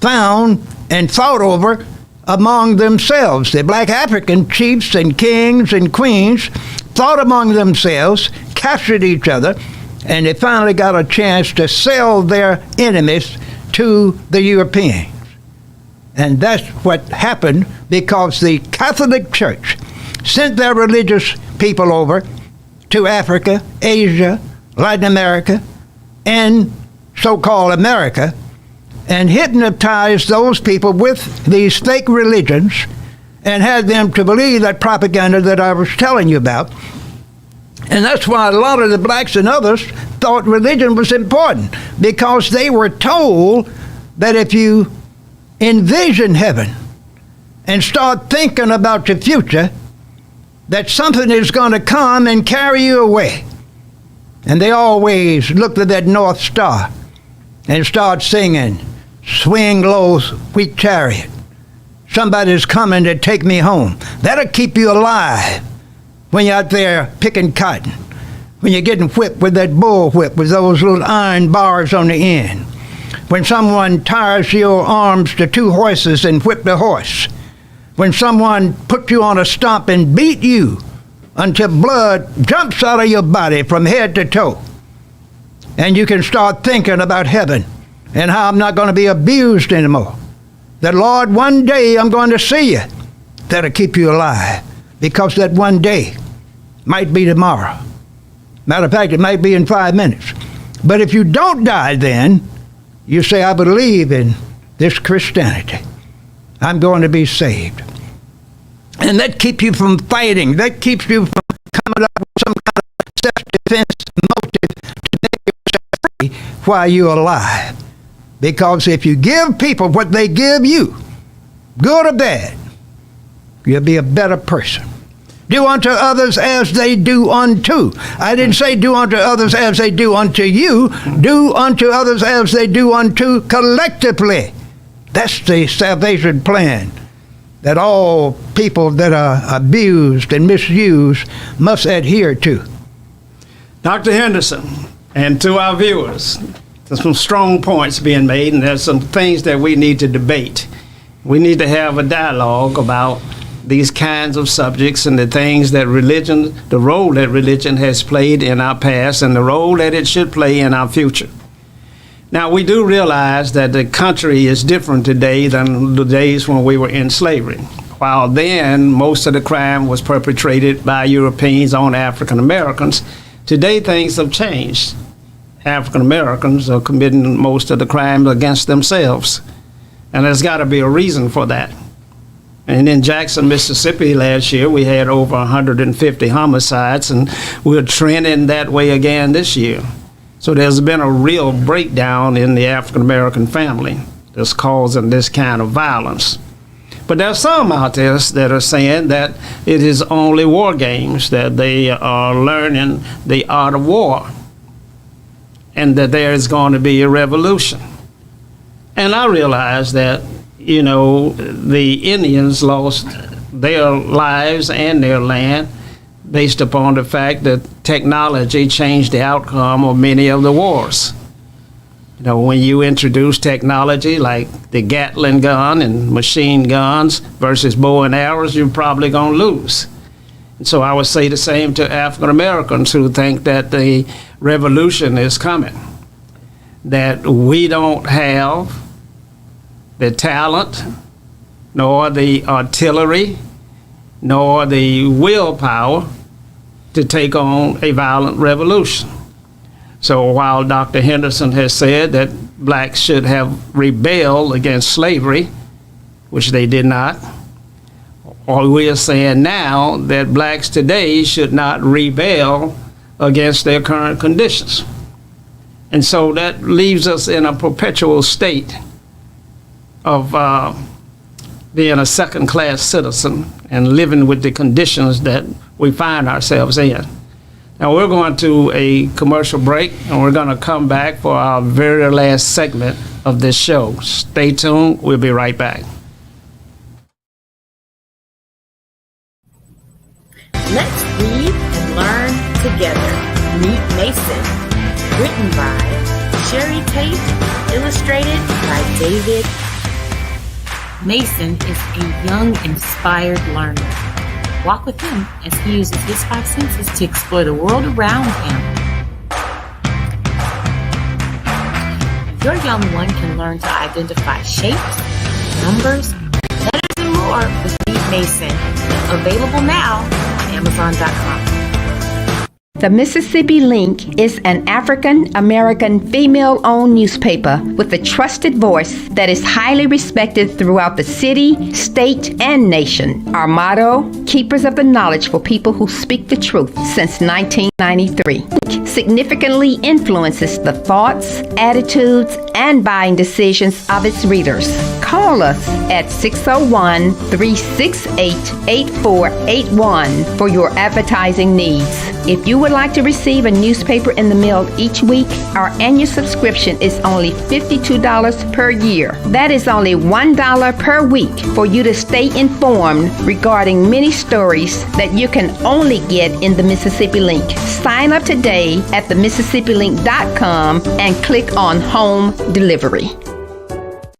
found, and fought over among themselves. The black African chiefs and kings and queens fought among themselves, captured each other, and they finally got a chance to sell their enemies to the Europeans. And that's what happened, because the Catholic Church sent their religious people over to Africa, Asia, Latin America, and so-called America, and hypnotized those people with these fake religions and had them to believe that propaganda that I was telling you about. And that's why a lot of the blacks and others thought religion was important, because they were told that if you envision heaven and start thinking about the future, that something is going to come and carry you away. And they always looked at that North Star and start singing, "Swing low, sweet chariot. Somebody's coming to take me home." That'll keep you alive when you're out there picking cotton, when you're getting whipped with that bull whip with those little iron bars on the end, when someone ties your arms to 2 horses and whip the horse, when someone puts you on a stump and beat you until blood jumps out of your body from head to toe, and you can start thinking about heaven and how I'm not going to be abused anymore. That, Lord, one day I'm going to see you. That'll keep you alive, because that one day might be tomorrow. Matter of fact, it might be in 5 minutes. But if you don't die then, you say, I believe in this Christianity. I'm going to be saved. And that keeps you from fighting. That keeps you from coming up with some kind of self-defense motive to make yourself free while you're alive. Because if you give people what they give you, good or bad, you'll be a better person. Do unto others as they do unto. I didn't say do unto others as they do unto you. Do unto others as they do unto collectively. That's the salvation plan that all people that are abused and misused must adhere to. Dr. Henderson, and to our viewers, there's some strong points being made, and there's some things that we need to debate. We need to have a dialogue about these kinds of subjects and the things that religion, the role that religion has played in our past and the role that it should play in our future. Now, we do realize that the country is different today than the days when we were in slavery. While then, most of the crime was perpetrated by Europeans on African Americans, today things have changed. African Americans are committing most of the crimes against themselves. And there's got to be a reason for that. And in Jackson, Mississippi last year, we had over 150 homicides, and we're trending that way again this year. So there's been a real breakdown in the African American family that's causing this kind of violence. But there are some out there that are saying that it is only war games, that they are learning the art of war, and that there is going to be a revolution. And I realize that, the Indians lost their lives and their land based upon the fact that technology changed the outcome of many of the wars. When you introduce technology like the Gatling gun and machine guns versus bow and arrows, you're probably going to lose. And so I would say the same to African Americans who think that the revolution is coming, that we don't have the talent, nor the artillery, nor the willpower to take on a violent revolution. So while Dr. Henderson has said that blacks should have rebelled against slavery, which they did not, or we are saying now that blacks today should not rebel against their current conditions. And so that leaves us in a perpetual state of being a second-class citizen and living with the conditions that we find ourselves in. Now, we're going to a commercial break, and we're going to come back for our very last segment of this show. Stay tuned. We'll be right back. Let's read and learn together. Meet Mason. Written by Sherry Tate. Illustrated by David. Mason is a young, inspired learner. Walk with him as he uses his 5 senses to explore the world around him. Your young one can learn to identify shapes, numbers, letters, and more with Meet Mason. Available now on Amazon.com. The Mississippi Link is an African-American female-owned newspaper with a trusted voice that is highly respected throughout the city, state, and nation. Our motto, Keepers of the Knowledge for People Who Speak the Truth, since 1993. Significantly influences the thoughts, attitudes, and buying decisions of its readers. Call us at 601-368-8481 for your advertising needs. If you would like to receive a newspaper in the mail each week, our annual subscription is only $52 per year. That is only $1 per week for you to stay informed regarding many stories that you can only get in the Mississippi Link. Sign up today at themississippiLink.com and click on Home Delivery.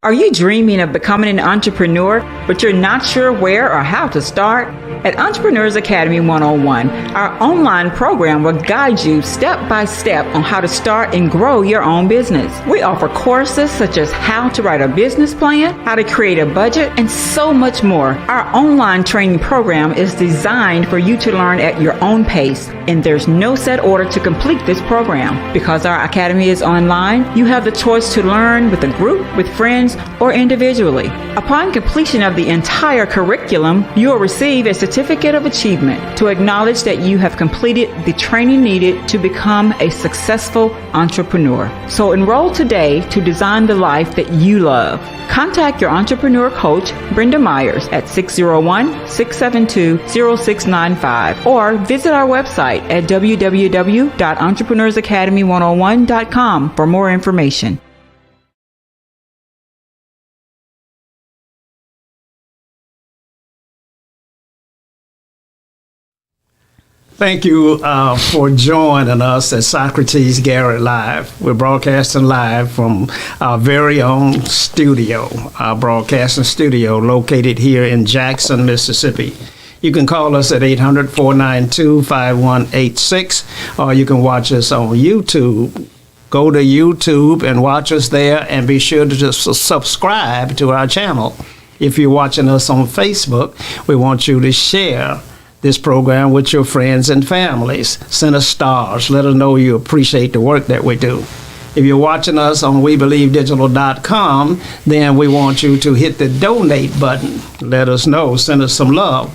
Are you dreaming of becoming an entrepreneur, but you're not sure where or how to start? At Entrepreneurs Academy 101, our online program will guide you step by step on how to start and grow your own business. We offer courses such as how to write a business plan, how to create a budget, and so much more. Our online training program is designed for you to learn at your own pace, and there's no set order to complete this program. Because our academy is online, you have the choice to learn with a group, with friends, or individually. Upon completion of the entire curriculum, you will receive a certificate of achievement to acknowledge that you have completed the training needed to become a successful entrepreneur. So enroll today to design the life that you love. Contact your entrepreneur coach, Brenda Myers, at 601-672-0695 or visit our website at www.entrepreneursacademy101.com for more information. Thank you for joining us at Socrates Garrett Live. We're broadcasting live from our very own studio, our broadcasting studio located here in Jackson, Mississippi. You can call us at 800-492-5186, or you can watch us on YouTube go to YouTube and watch us there, and be sure to just subscribe to our channel. If you're watching us on Facebook, we want you to share this program with your friends and families. Send us stars. Let us know you appreciate the work that we do. If you're watching us on WeBelieveDigital.com, then we want you to hit the donate button. Let us know. Send us some love.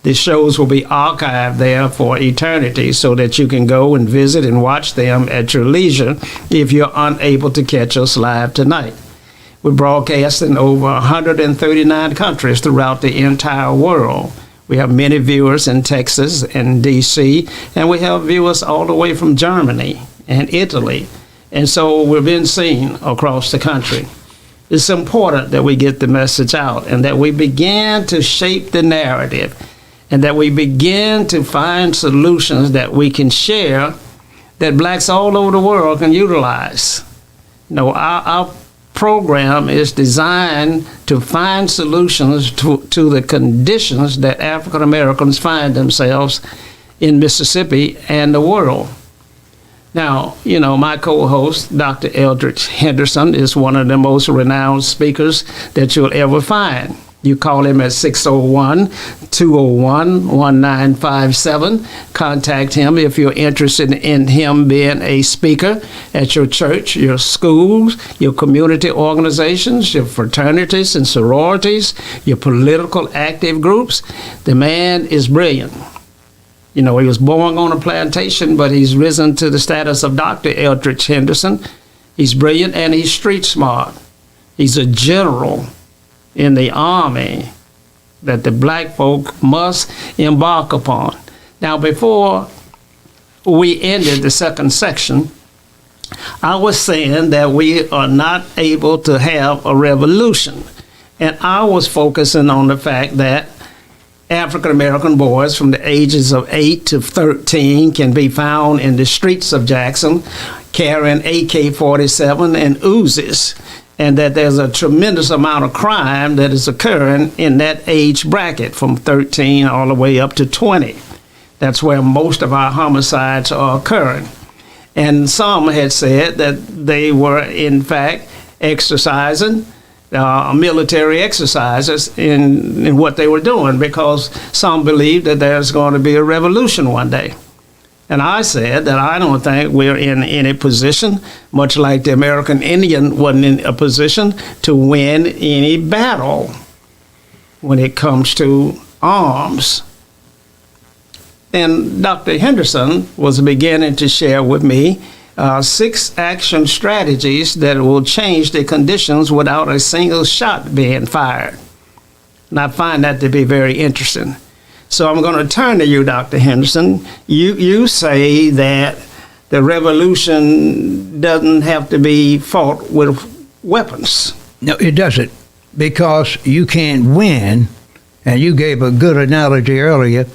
The shows will be archived there for eternity so that you can go and visit and watch them at your leisure if you're unable to catch us live tonight. We're broadcasting over 139 countries throughout the entire world. We have many viewers in Texas and D.C., and we have viewers all the way from Germany and Italy. And so we're being seen across the country. It's important that we get the message out and that we begin to shape the narrative and that we begin to find solutions that we can share that blacks all over the world can utilize. You know, our program is designed to find solutions to the conditions that African Americans find themselves in Mississippi and the world. Now, you know, my co-host, Dr. Eldridge Henderson, is one of the most renowned speakers that you'll ever find. You call him at 601-201-1957. Contact him if you're interested in him being a speaker at your church, your schools, your community organizations, your fraternities and sororities, your political active groups. The man is brilliant. You know, he was born on a plantation, but he's risen to the status of Dr. Eldridge Henderson. He's brilliant and he's street smart. He's a general in the army that the black folk must embark upon. Now, before we ended the second section, I was saying that we are not able to have a revolution. And I was focusing on the fact that African-American boys from the ages of 8 to 13 can be found in the streets of Jackson carrying AK-47 and Uzis, and that there's a tremendous amount of crime that is occurring in that age bracket from 13 all the way up to 20. That's where most of our homicides are occurring. And some had said that they were, in fact, exercising military exercises in what they were doing, because some believe that there's going to be a revolution one day. And I said that I don't think we're in any position, much like the American Indian wasn't in a position to win any battle when it comes to arms. And Dr. Henderson was beginning to share with me 6 action strategies that will change the conditions without a single shot being fired. And I find that to be very interesting. So I'm going to turn to you, Dr. Henderson. You say that the revolution doesn't have to be fought with weapons. No, it doesn't, because you can't win, and you gave a good analogy earlier.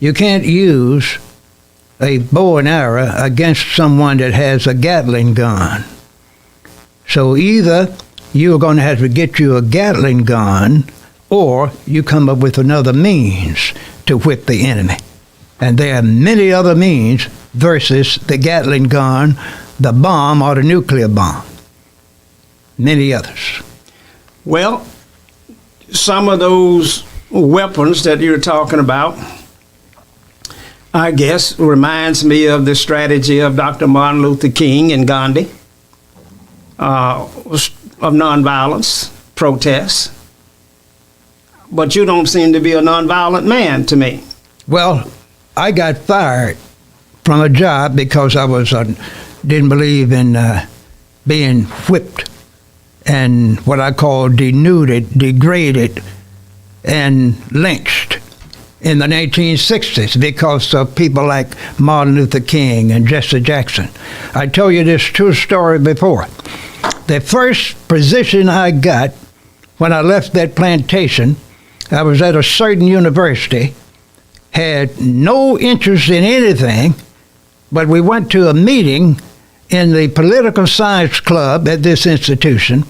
You can't use a bow and arrow against someone that has a Gatling gun. So either you're going to have to get you a Gatling gun, or you come up with another means to whip the enemy. And there are many other means versus the Gatling gun, the bomb, or the nuclear bomb. Many others. Well, some of those weapons that you're talking about, I guess, reminds me of the strategy of Dr. Martin Luther King and Gandhi, of nonviolence, protests. But you don't seem to be a nonviolent man to me. Well, I got fired from a job because I didn't believe in being whipped and what I call denuded, degraded, and lynched in the 1960s because of people like Martin Luther King and Jesse Jackson. I told you this true story before. The first position I got when I left that plantation, I was at a certain university, had no interest in anything, but we went to a meeting in the political science club at this institution,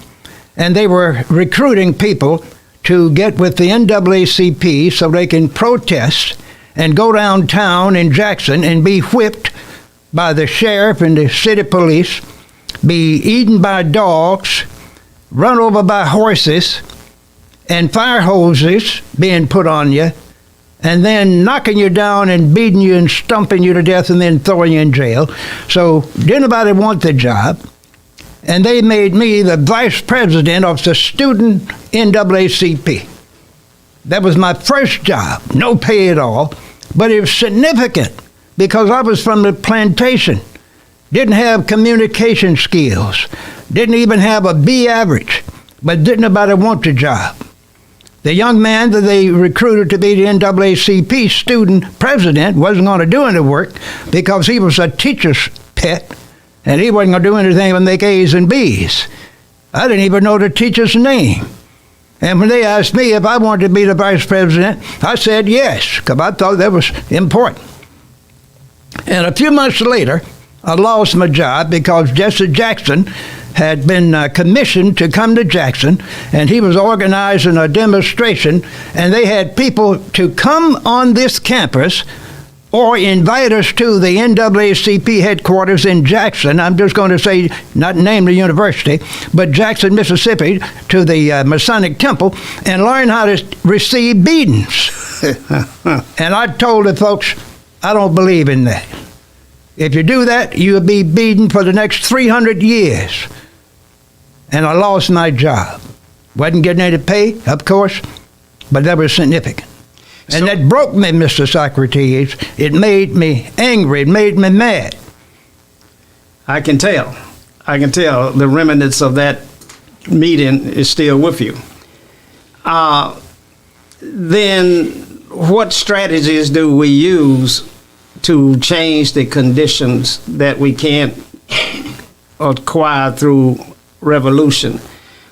and they were recruiting people to get with the NAACP so they can protest and go downtown in Jackson and be whipped by the sheriff and the city police be eaten by dogs, run over by horses, and fire hoses being put on you, and then knocking you down and beating you and stumping you to death and then throwing you in jail. So didn't nobody want the job. And they made me the vice president of the student NAACP. That was my first job, no pay at all, but it was significant because I was from the plantation, didn't have communication skills, didn't even have a B average, but didn't nobody want the job. The young man that they recruited to be the NAACP student president wasn't going to do any work because he was a teacher's pet, and he wasn't going to do anything but make A's and B's. I didn't even know the teacher's name. And when they asked me if I wanted to be the vice president, I said yes, because I thought that was important. And a few months later, I lost my job because Jesse Jackson had been commissioned to come to Jackson, and he was organizing a demonstration, and they had people to come on this campus or invite us to the NAACP headquarters in Jackson. I'm just going to say, not name the university, but Jackson, Mississippi, to the Masonic Temple, and learn how to receive beatings. And I told the folks, I don't believe in that. If you do that, you'll be beaten for the next 300 years. And I lost my job. Wasn't getting any pay, of course, but that was significant. And that broke me, Mr. Socrates. It made me angry. It made me mad. I can tell. The remnants of that meeting is still with you. Then what strategies do we use to change the conditions that we can't acquire through revolution?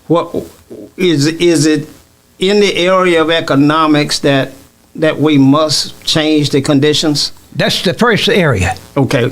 What is it in the area of economics that we must change the conditions? That's the first area. Okay.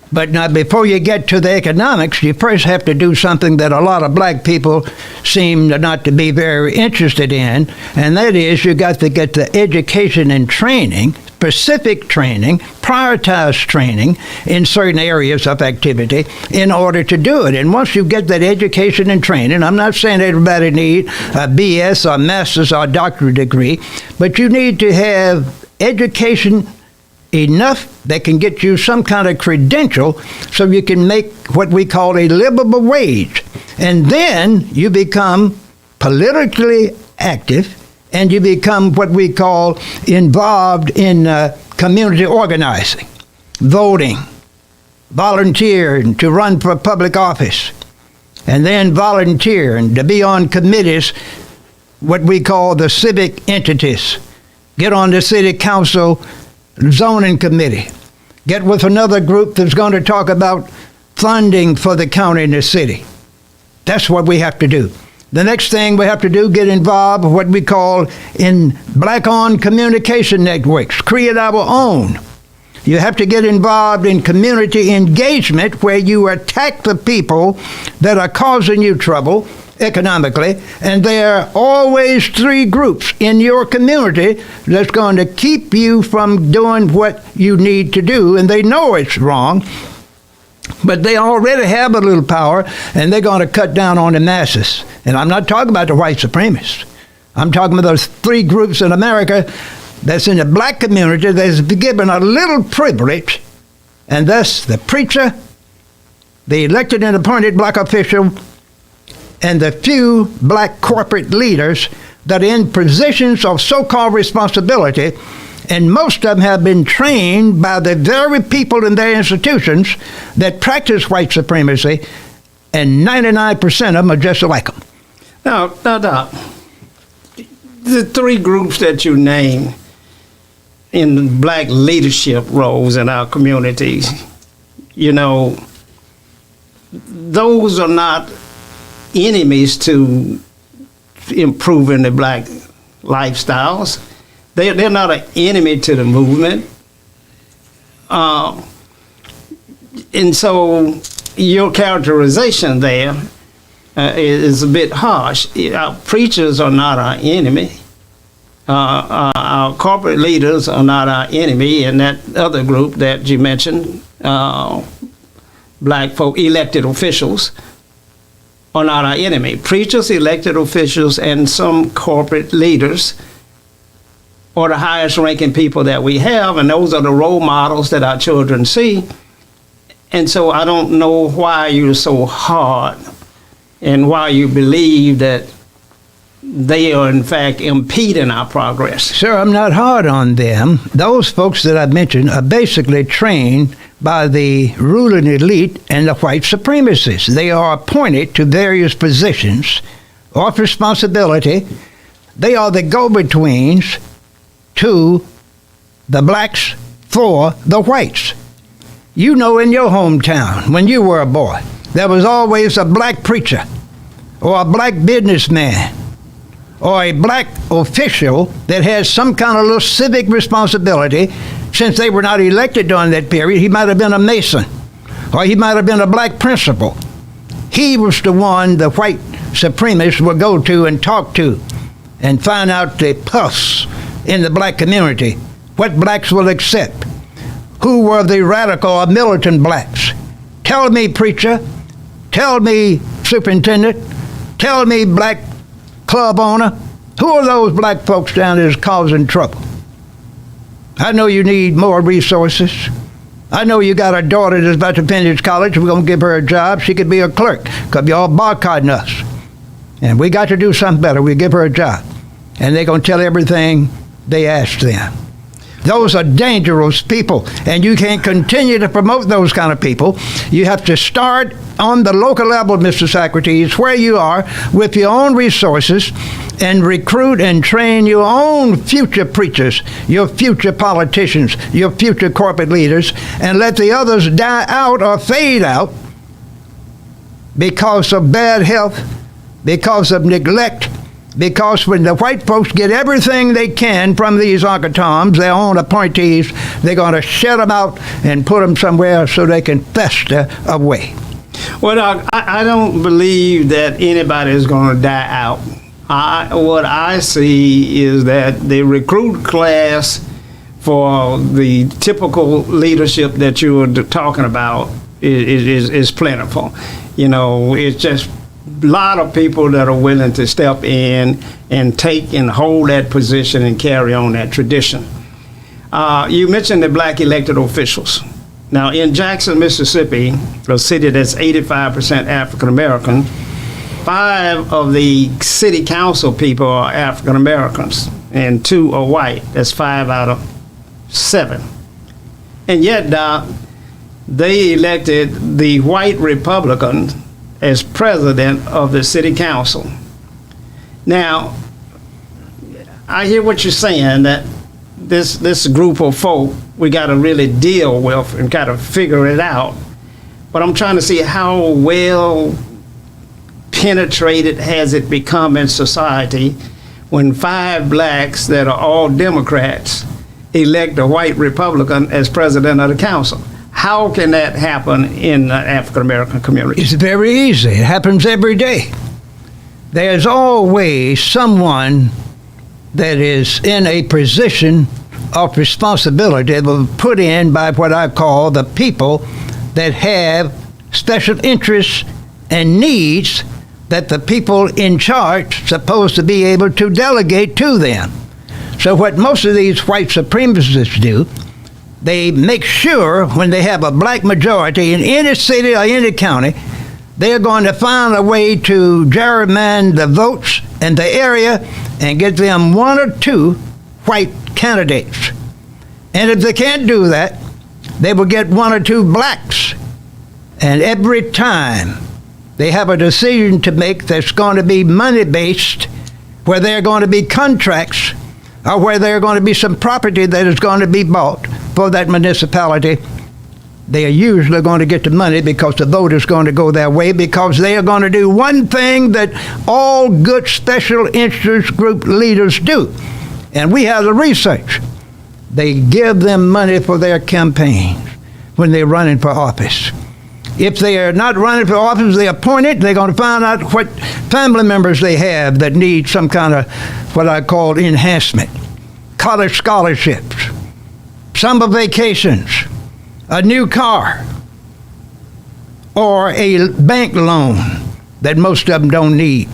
But now, before you get to the economics, you first have to do something that a lot of black people seem not to be very interested in, and that is you got to get the education and training, specific training, prioritized training in certain areas of activity in order to do it. And once you get that education and training, I'm not saying everybody need a BS or master's or doctorate degree, but you need to have education enough that can get you some kind of credential so you can make what we call a livable wage. And then you become politically active and you become what we call involved in community organizing, voting, volunteering to run for public office, and then volunteering to be on committees, what we call the civic entities. Get on the city council zoning committee. Get with another group that's going to talk about funding for the county and the city. That's what we have to do. The next thing we have to do, get involved with what we call in black-owned communication networks, create our own. You have to get involved in community engagement where you attack the people that are causing you trouble economically, and there are always three groups in your community that's going to keep you from doing what you need to do, and they know it's wrong, but they already have a little power, and they're going to cut down on the masses. And I'm not talking about the white supremacists. I'm talking about those three groups in America that's in the black community that's given a little privilege, and thus the preacher, the elected and appointed black official, and the few black corporate leaders that are in positions of so-called responsibility, and most of them have been trained by the very people in their institutions that practice white supremacy, and 99% of them are just like them. Now, the three groups that you name in black leadership roles in our communities, you know, those are not enemies to improving the black lifestyles. They're not an enemy to the movement. And so your characterization there is a bit harsh. Our preachers are not our enemy. Our corporate leaders are not our enemy, and that other group that you mentioned, black folk elected officials are not our enemy. Preachers, elected officials, and some corporate leaders are the highest ranking people that we have, and those are the role models that our children see. And so I don't know why you're so hard and why you believe that they are in fact impeding our progress. Sir, I'm not hard on them. Those folks that I mentioned are basically trained by the ruling elite and the white supremacists. They are appointed to various positions of responsibility. They are the go-betweens to the blacks for the whites. You know, in your hometown, when you were a boy, there was always a black preacher or a black businessman or a black official that has some kind of little civic responsibility. Since they were not elected during that period, he might have been a mason, or he might have been a black principal. He was the one the white supremacists would go to and talk to and find out the pulse in the black community, what blacks will accept, who were the radical or militant blacks. Tell me, preacher, tell me, superintendent, tell me, black club owner, who are those black folks down there causing trouble? I know you need more resources. I know you got a daughter that's about to finish college. We're going to give her a job. She could be a clerk because you're all boycotting us. And we got to do something better. We give her a job. And they're going to tell everything they ask them. Those are dangerous people, and you can't continue to promote those kind of people. You have to start on the local level, Mr. Socrates, where you are, with your own resources, and recruit and train your own future preachers, your future politicians, your future corporate leaders, and let the others die out or fade out because of bad health, because of neglect, because when the white folks get everything they can from these architects, their own appointees, they're going to shut them out and put them somewhere so they can fester away. Well, Doc, I don't believe that anybody is going to die out. What I see is that the recruit class for the typical leadership that you were talking about is plentiful. You know, it's just a lot of people that are willing to step in and take and hold that position and carry on that tradition. You mentioned the black elected officials. Now, in Jackson, Mississippi, a city that's 85% African American, 5 of the city council people are African Americans and 2 are white. That's 5 out of 7. And yet, Doc, they elected the white Republican as president of the city council. Now, I hear what you're saying, that this group of folk we got to really deal with and kind of figure it out. But I'm trying to see how well penetrated has it become in society when 5 blacks that are all Democrats elect a white Republican as president of the council. How can that happen in the African American community? It's very easy. It happens every day. There's always someone that is in a position of responsibility that was put in by what I call the people that have special interests and needs that the people in charge supposed to be able to delegate to them. So what most of these white supremacists do, they make sure when they have a black majority in any city or any county, they're going to find a way to gerrymander the votes in the area and get them 1 or 2 white candidates. And if they can't do that, they will get 1 or 2 blacks. And every time they have a decision to make that's going to be money-based, where there are going to be contracts, or where there are going to be some property that is going to be bought for that municipality, they are usually going to get the money because the vote is going to go their way, because they are going to do one thing that all good special interest group leaders do. And we have the research. They give them money for their campaigns when they're running for office. If they are not running for office, they appoint it, they're going to find out what family members they have that need some kind of what I call enhancement. College scholarships, summer vacations, a new car. or a bank loan that most of them don't need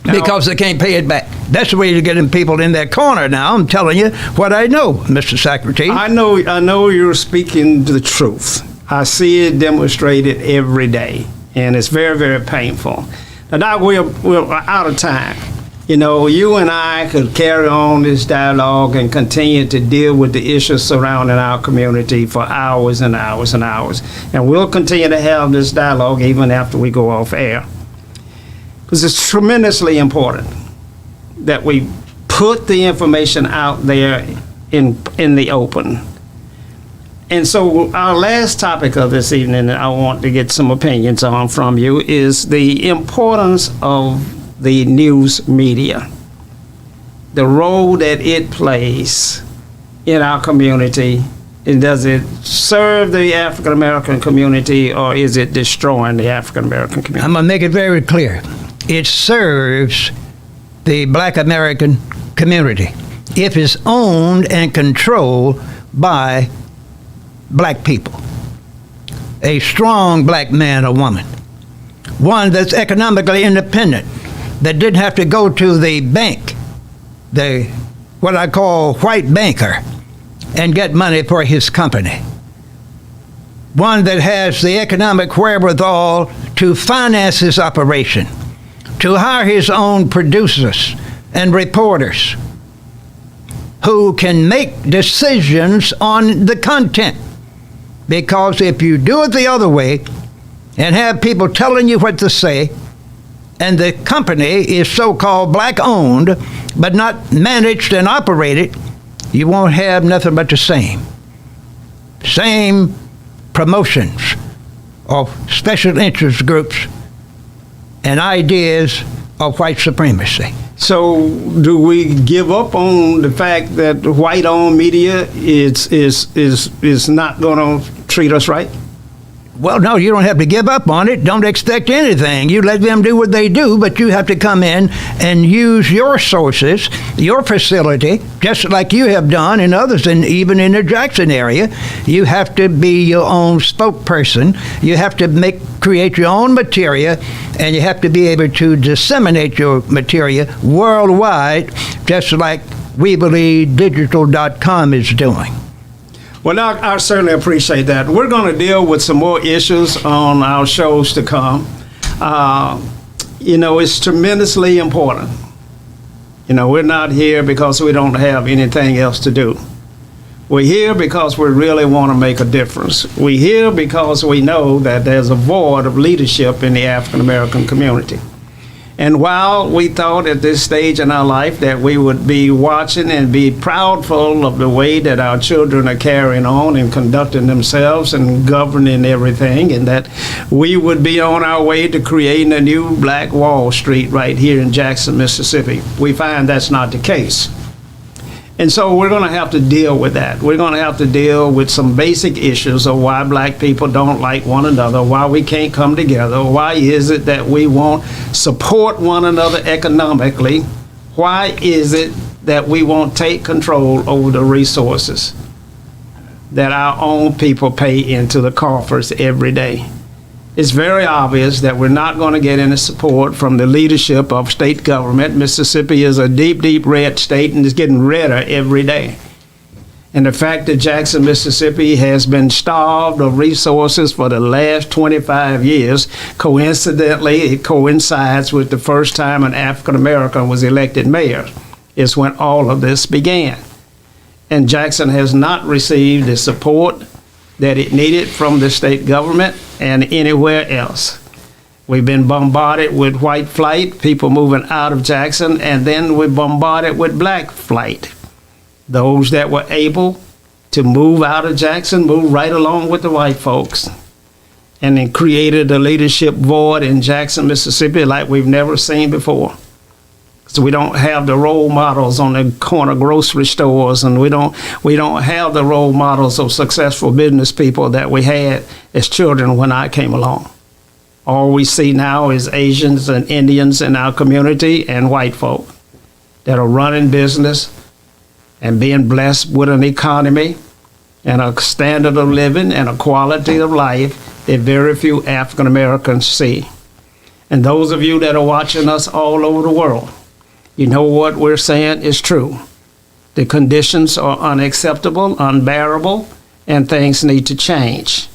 because they can't pay it back. That's the way you're getting people in that corner now. I'm telling you what I know, Mr. Socrates. I know you're speaking the truth. I see it demonstrated every day, and it's very, very painful. Now, Doc, we're out of time. You know, you and I could carry on this dialogue and continue to deal with the issues surrounding our community for hours and hours and hours. And we'll continue to have this dialogue even after we go off air. Because it's tremendously important that we put the information out there in the open. And so our last topic of this evening that I want to get some opinions on from you is the importance of the news media, the role that it plays in our community, and does it serve the African American community or is it destroying the African American community? I'm going to make it very clear. It serves the Black American community if it's owned and controlled by black people. A strong black man or woman, one that's economically independent, that didn't have to go to the bank, what I call white banker, and get money for his company. One that has the economic wherewithal to finance his operation, to hire his own producers and reporters who can make decisions on the content. Because if you do it the other way and have people telling you what to say, and the company is so-called black-owned, but not managed and operated, you won't have nothing but the same promotions of special interest groups and ideas of white supremacy. So do we give up on the fact that white-owned media is not going to treat us right? Well, no, you don't have to give up on it. Don't expect anything. You let them do what they do, but you have to come in and use your sources, your facility, just like you have done and others, and even in the Jackson area. You have to be your own spokesperson. You have to create your own material, and you have to be able to disseminate your material worldwide, just like we believe digital.com is doing. Well, Doc, I certainly appreciate that. We're going to deal with some more issues on our shows to come. It's tremendously important. We're not here because we don't have anything else to do. We're here because we really want to make a difference. We're here because we know that there's a void of leadership in the African American community. And while we thought at this stage in our life that we would be watching and be proudful of the way that our children are carrying on and conducting themselves and governing everything, and that we would be on our way to creating a new Black Wall Street right here in Jackson, Mississippi, we find that's not the case. And so we're going to have to deal with that. We're going to have to deal with some basic issues of why black people don't like one another, why we can't come together, why is it that we won't support one another economically, why is it that we won't take control over the resources that our own people pay into the coffers every day. It's very obvious that we're not going to get any support from the leadership of state government. Mississippi is a deep, deep red state and is getting redder every day. And the fact that Jackson, Mississippi has been starved of resources for the last 25 years, coincidentally, it coincides with the first time an African American was elected mayor, is when all of this began. And Jackson has not received the support that it needed from the state government and anywhere else. We've been bombarded with white flight, people moving out of Jackson, and then we're bombarded with black flight. Those that were able to move out of Jackson moved right along with the white folks, and then created a leadership void in Jackson, Mississippi like we've never seen before. So we don't have the role models on the corner grocery stores, and we don't have the role models of successful business people that we had as children when I came along. All we see now is Asians and Indians in our community and white folk that are running business and being blessed with an economy and a standard of living and a quality of life that very few African Americans see. And those of you that are watching us all over the world, you know what we're saying is true. The conditions are unacceptable, unbearable, and things need to change.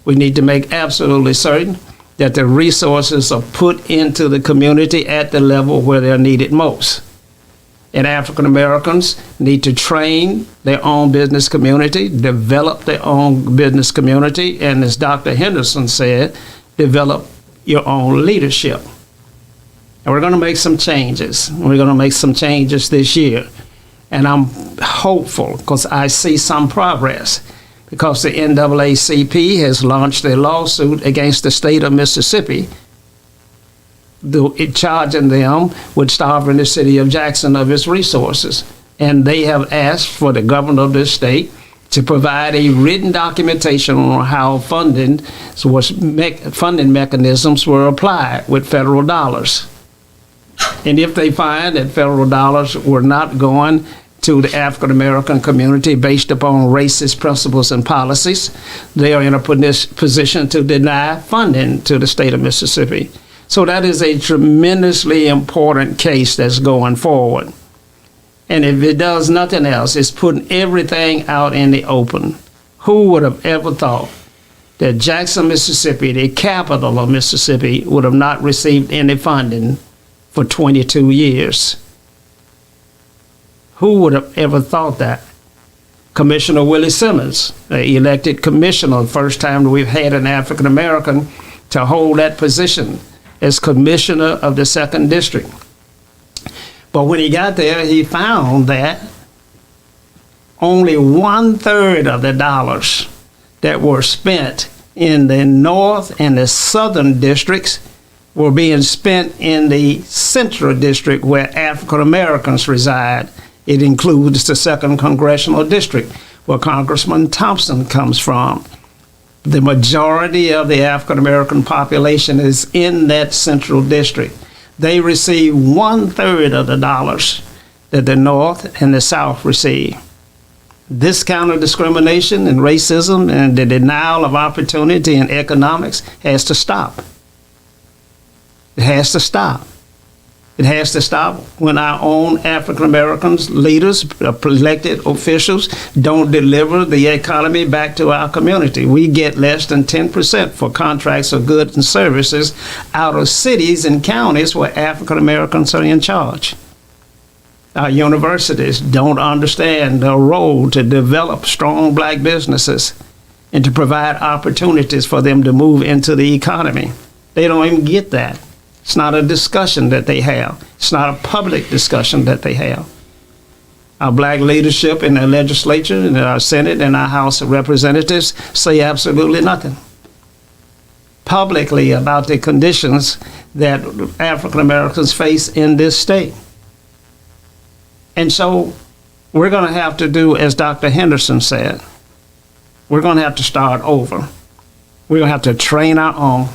We need to make absolutely certain that the resources are put into the community at the level where they're needed most. And African Americans need to train their own business community, develop their own business community, and as Dr. Henderson said, develop your own leadership. And we're going to make some changes. We're going to make some changes this year. And I'm hopeful because I see some progress, because the NAACP has launched a lawsuit against the state of Mississippi, charging them with starving the city of Jackson of its resources. And they have asked for the governor of this state to provide a written documentation on how funding mechanisms were applied with federal dollars. And if they find that federal dollars were not going to the African American community based upon racist principles and policies, they are in a position to deny funding to the state of Mississippi. So that is a tremendously important case that's going forward. And if it does nothing else, it's putting everything out in the open. Who would have ever thought that Jackson, Mississippi, the capital of Mississippi, would have not received any funding for 22 years? Who would have ever thought that? Commissioner Willie Simmons, elected commissioner, first time that we've had an African American to hold that position as commissioner of the 2nd District. But when he got there, he found that only 1/3 of the dollars that were spent in the North and the Southern districts were being spent in the Central District, where African Americans reside. It includes the 2nd Congressional District, where Congressman Thompson comes from. The majority of the African American population is in that Central District. They receive 1/3 of the dollars that the North and the South receive. This kind of discrimination and racism and the denial of opportunity in economics has to stop. It has to stop. It has to stop when our own African Americans, leaders, elected officials, don't deliver the economy back to our community. We get less than 10% for contracts of goods and services out of cities and counties where African Americans are in charge. Our universities don't understand their role to develop strong black businesses and to provide opportunities for them to move into the economy. They don't even get that. It's not a discussion that they have. It's not a public discussion that they have. Our black leadership in the legislature, in our Senate, and our House of Representatives say absolutely nothing publicly about the conditions that African Americans face in this state. And so we're going to have to do, as Dr. Henderson said, we're going to have to start over. We're going to have to train our own.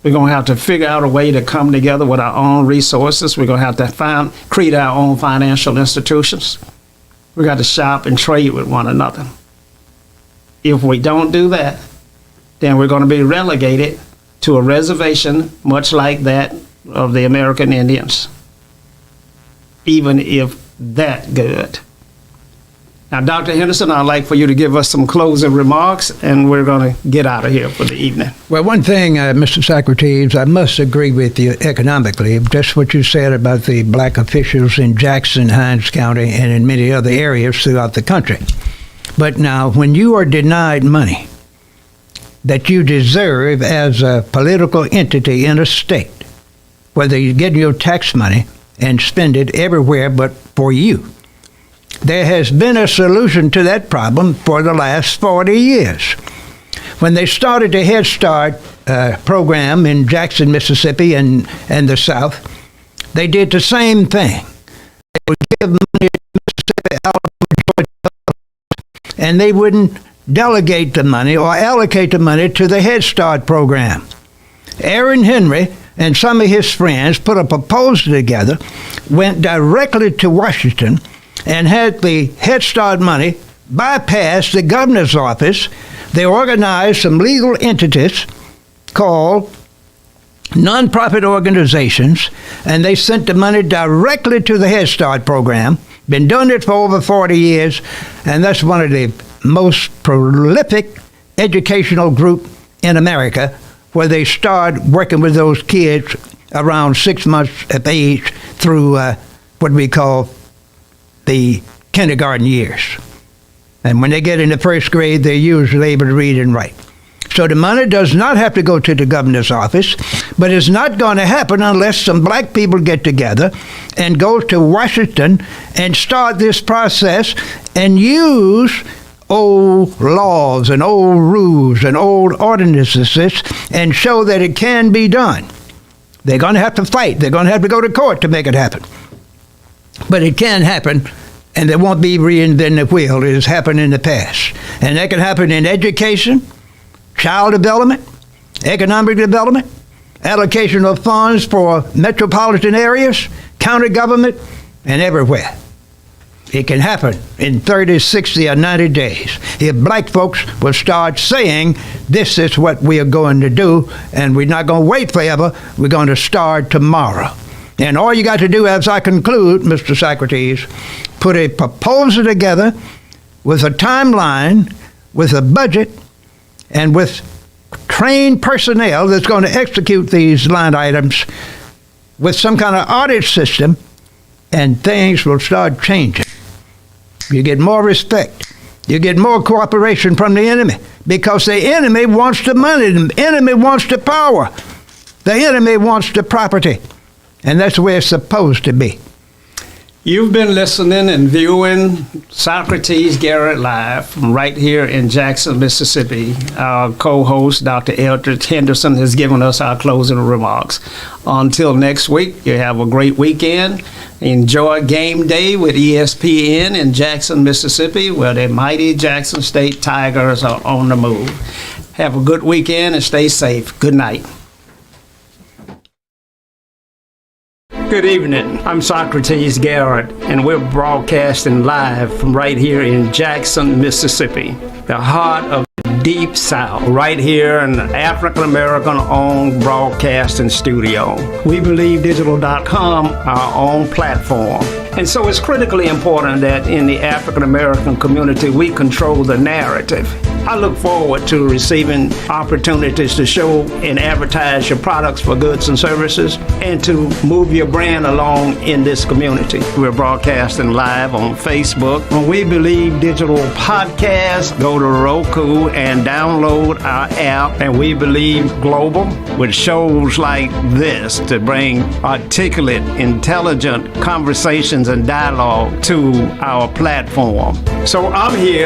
We're going to have to figure out a way to come together with our own resources. We're going to have to create our own financial institutions. We've got to shop and trade with one another. If we don't do that, then we're going to be relegated to a reservation much like that of the American Indians, even if that good. Now, Dr. Henderson, I'd like for you to give us some closing remarks, and we're going to get out of here for the evening. Well, one thing, Mr. Socrates, I must agree with you economically. Just what you said about the black officials in Jackson, Hinds County, and in many other areas throughout the country. But now, when you are denied money that you deserve as a political entity in a state, whether you get your tax money and spend it everywhere but for you, there has been a solution to that problem for the last 40 years. When they started the Head Start program in Jackson, Mississippi, and the South, they did the same thing. They would give money to Mississippi, Alabama, Georgia, and they wouldn't delegate the money or allocate the money to the Head Start program. Aaron Henry and some of his friends put a proposal together, went directly to Washington, and had the Head Start money bypass the governor's office. they organized some legal entities called nonprofit organizations, and they sent the money directly to the Head Start program. Been doing it for over 40 years, and that's one of the most prolific educational group in America, where they start working with those kids around 6 months of age through what we call the kindergarten years. And when they get in the first grade, they're usually able to read and write. So the money does not have to go to the governor's office, but it's not going to happen unless some black people get together and go to Washington and start this process and use old laws and old rules and old ordinances and show that it can be done. They're going to have to fight. They're going to have to go to court to make it happen. But it can happen, and they won't be reinventing the wheel. It has happened in the past. And that can happen in education, child development, economic development, allocation of funds for metropolitan areas, county government, and everywhere. It can happen in 30, 60, or 90 days if black folks will start saying, this is what we are going to do, and we're not going to wait forever. We're going to start tomorrow. And all you got to do, as I conclude, Mr. Socrates, put a proposal together with a timeline, with a budget, and with trained personnel that's going to execute these line items with some kind of audit system, and things will start changing. You get more respect. You get more cooperation from the enemy, because the enemy wants the money. The enemy wants the power. The enemy wants the property. And that's the way it's supposed to be. You've been listening and viewing Socrates Garrett Live from right here in Jackson, Mississippi. Our co-host, Dr. Eldridge Henderson, has given us our closing remarks. Until next week, you have a great weekend. Enjoy game day with ESPN in Jackson, Mississippi, where the mighty Jackson State Tigers are on the move. Have a good weekend and stay safe. Good night. Good evening. I'm Socrates Garrett, and we're broadcasting live from right here in Jackson, Mississippi, the heart of the Deep South, right here in the African-American-owned broadcasting studio. We believe Digital.com, our own platform. And so it's critically important that in the African-American community, we control the narrative. I look forward to receiving opportunities to show and advertise your products for goods and services and to move your brand along in this community. We're broadcasting live on Facebook. When We Believe Digital Podcast, go to Roku and download our app, and We Believe Global, with shows like this to bring articulate, intelligent conversations and dialogue to our platform. So I'm here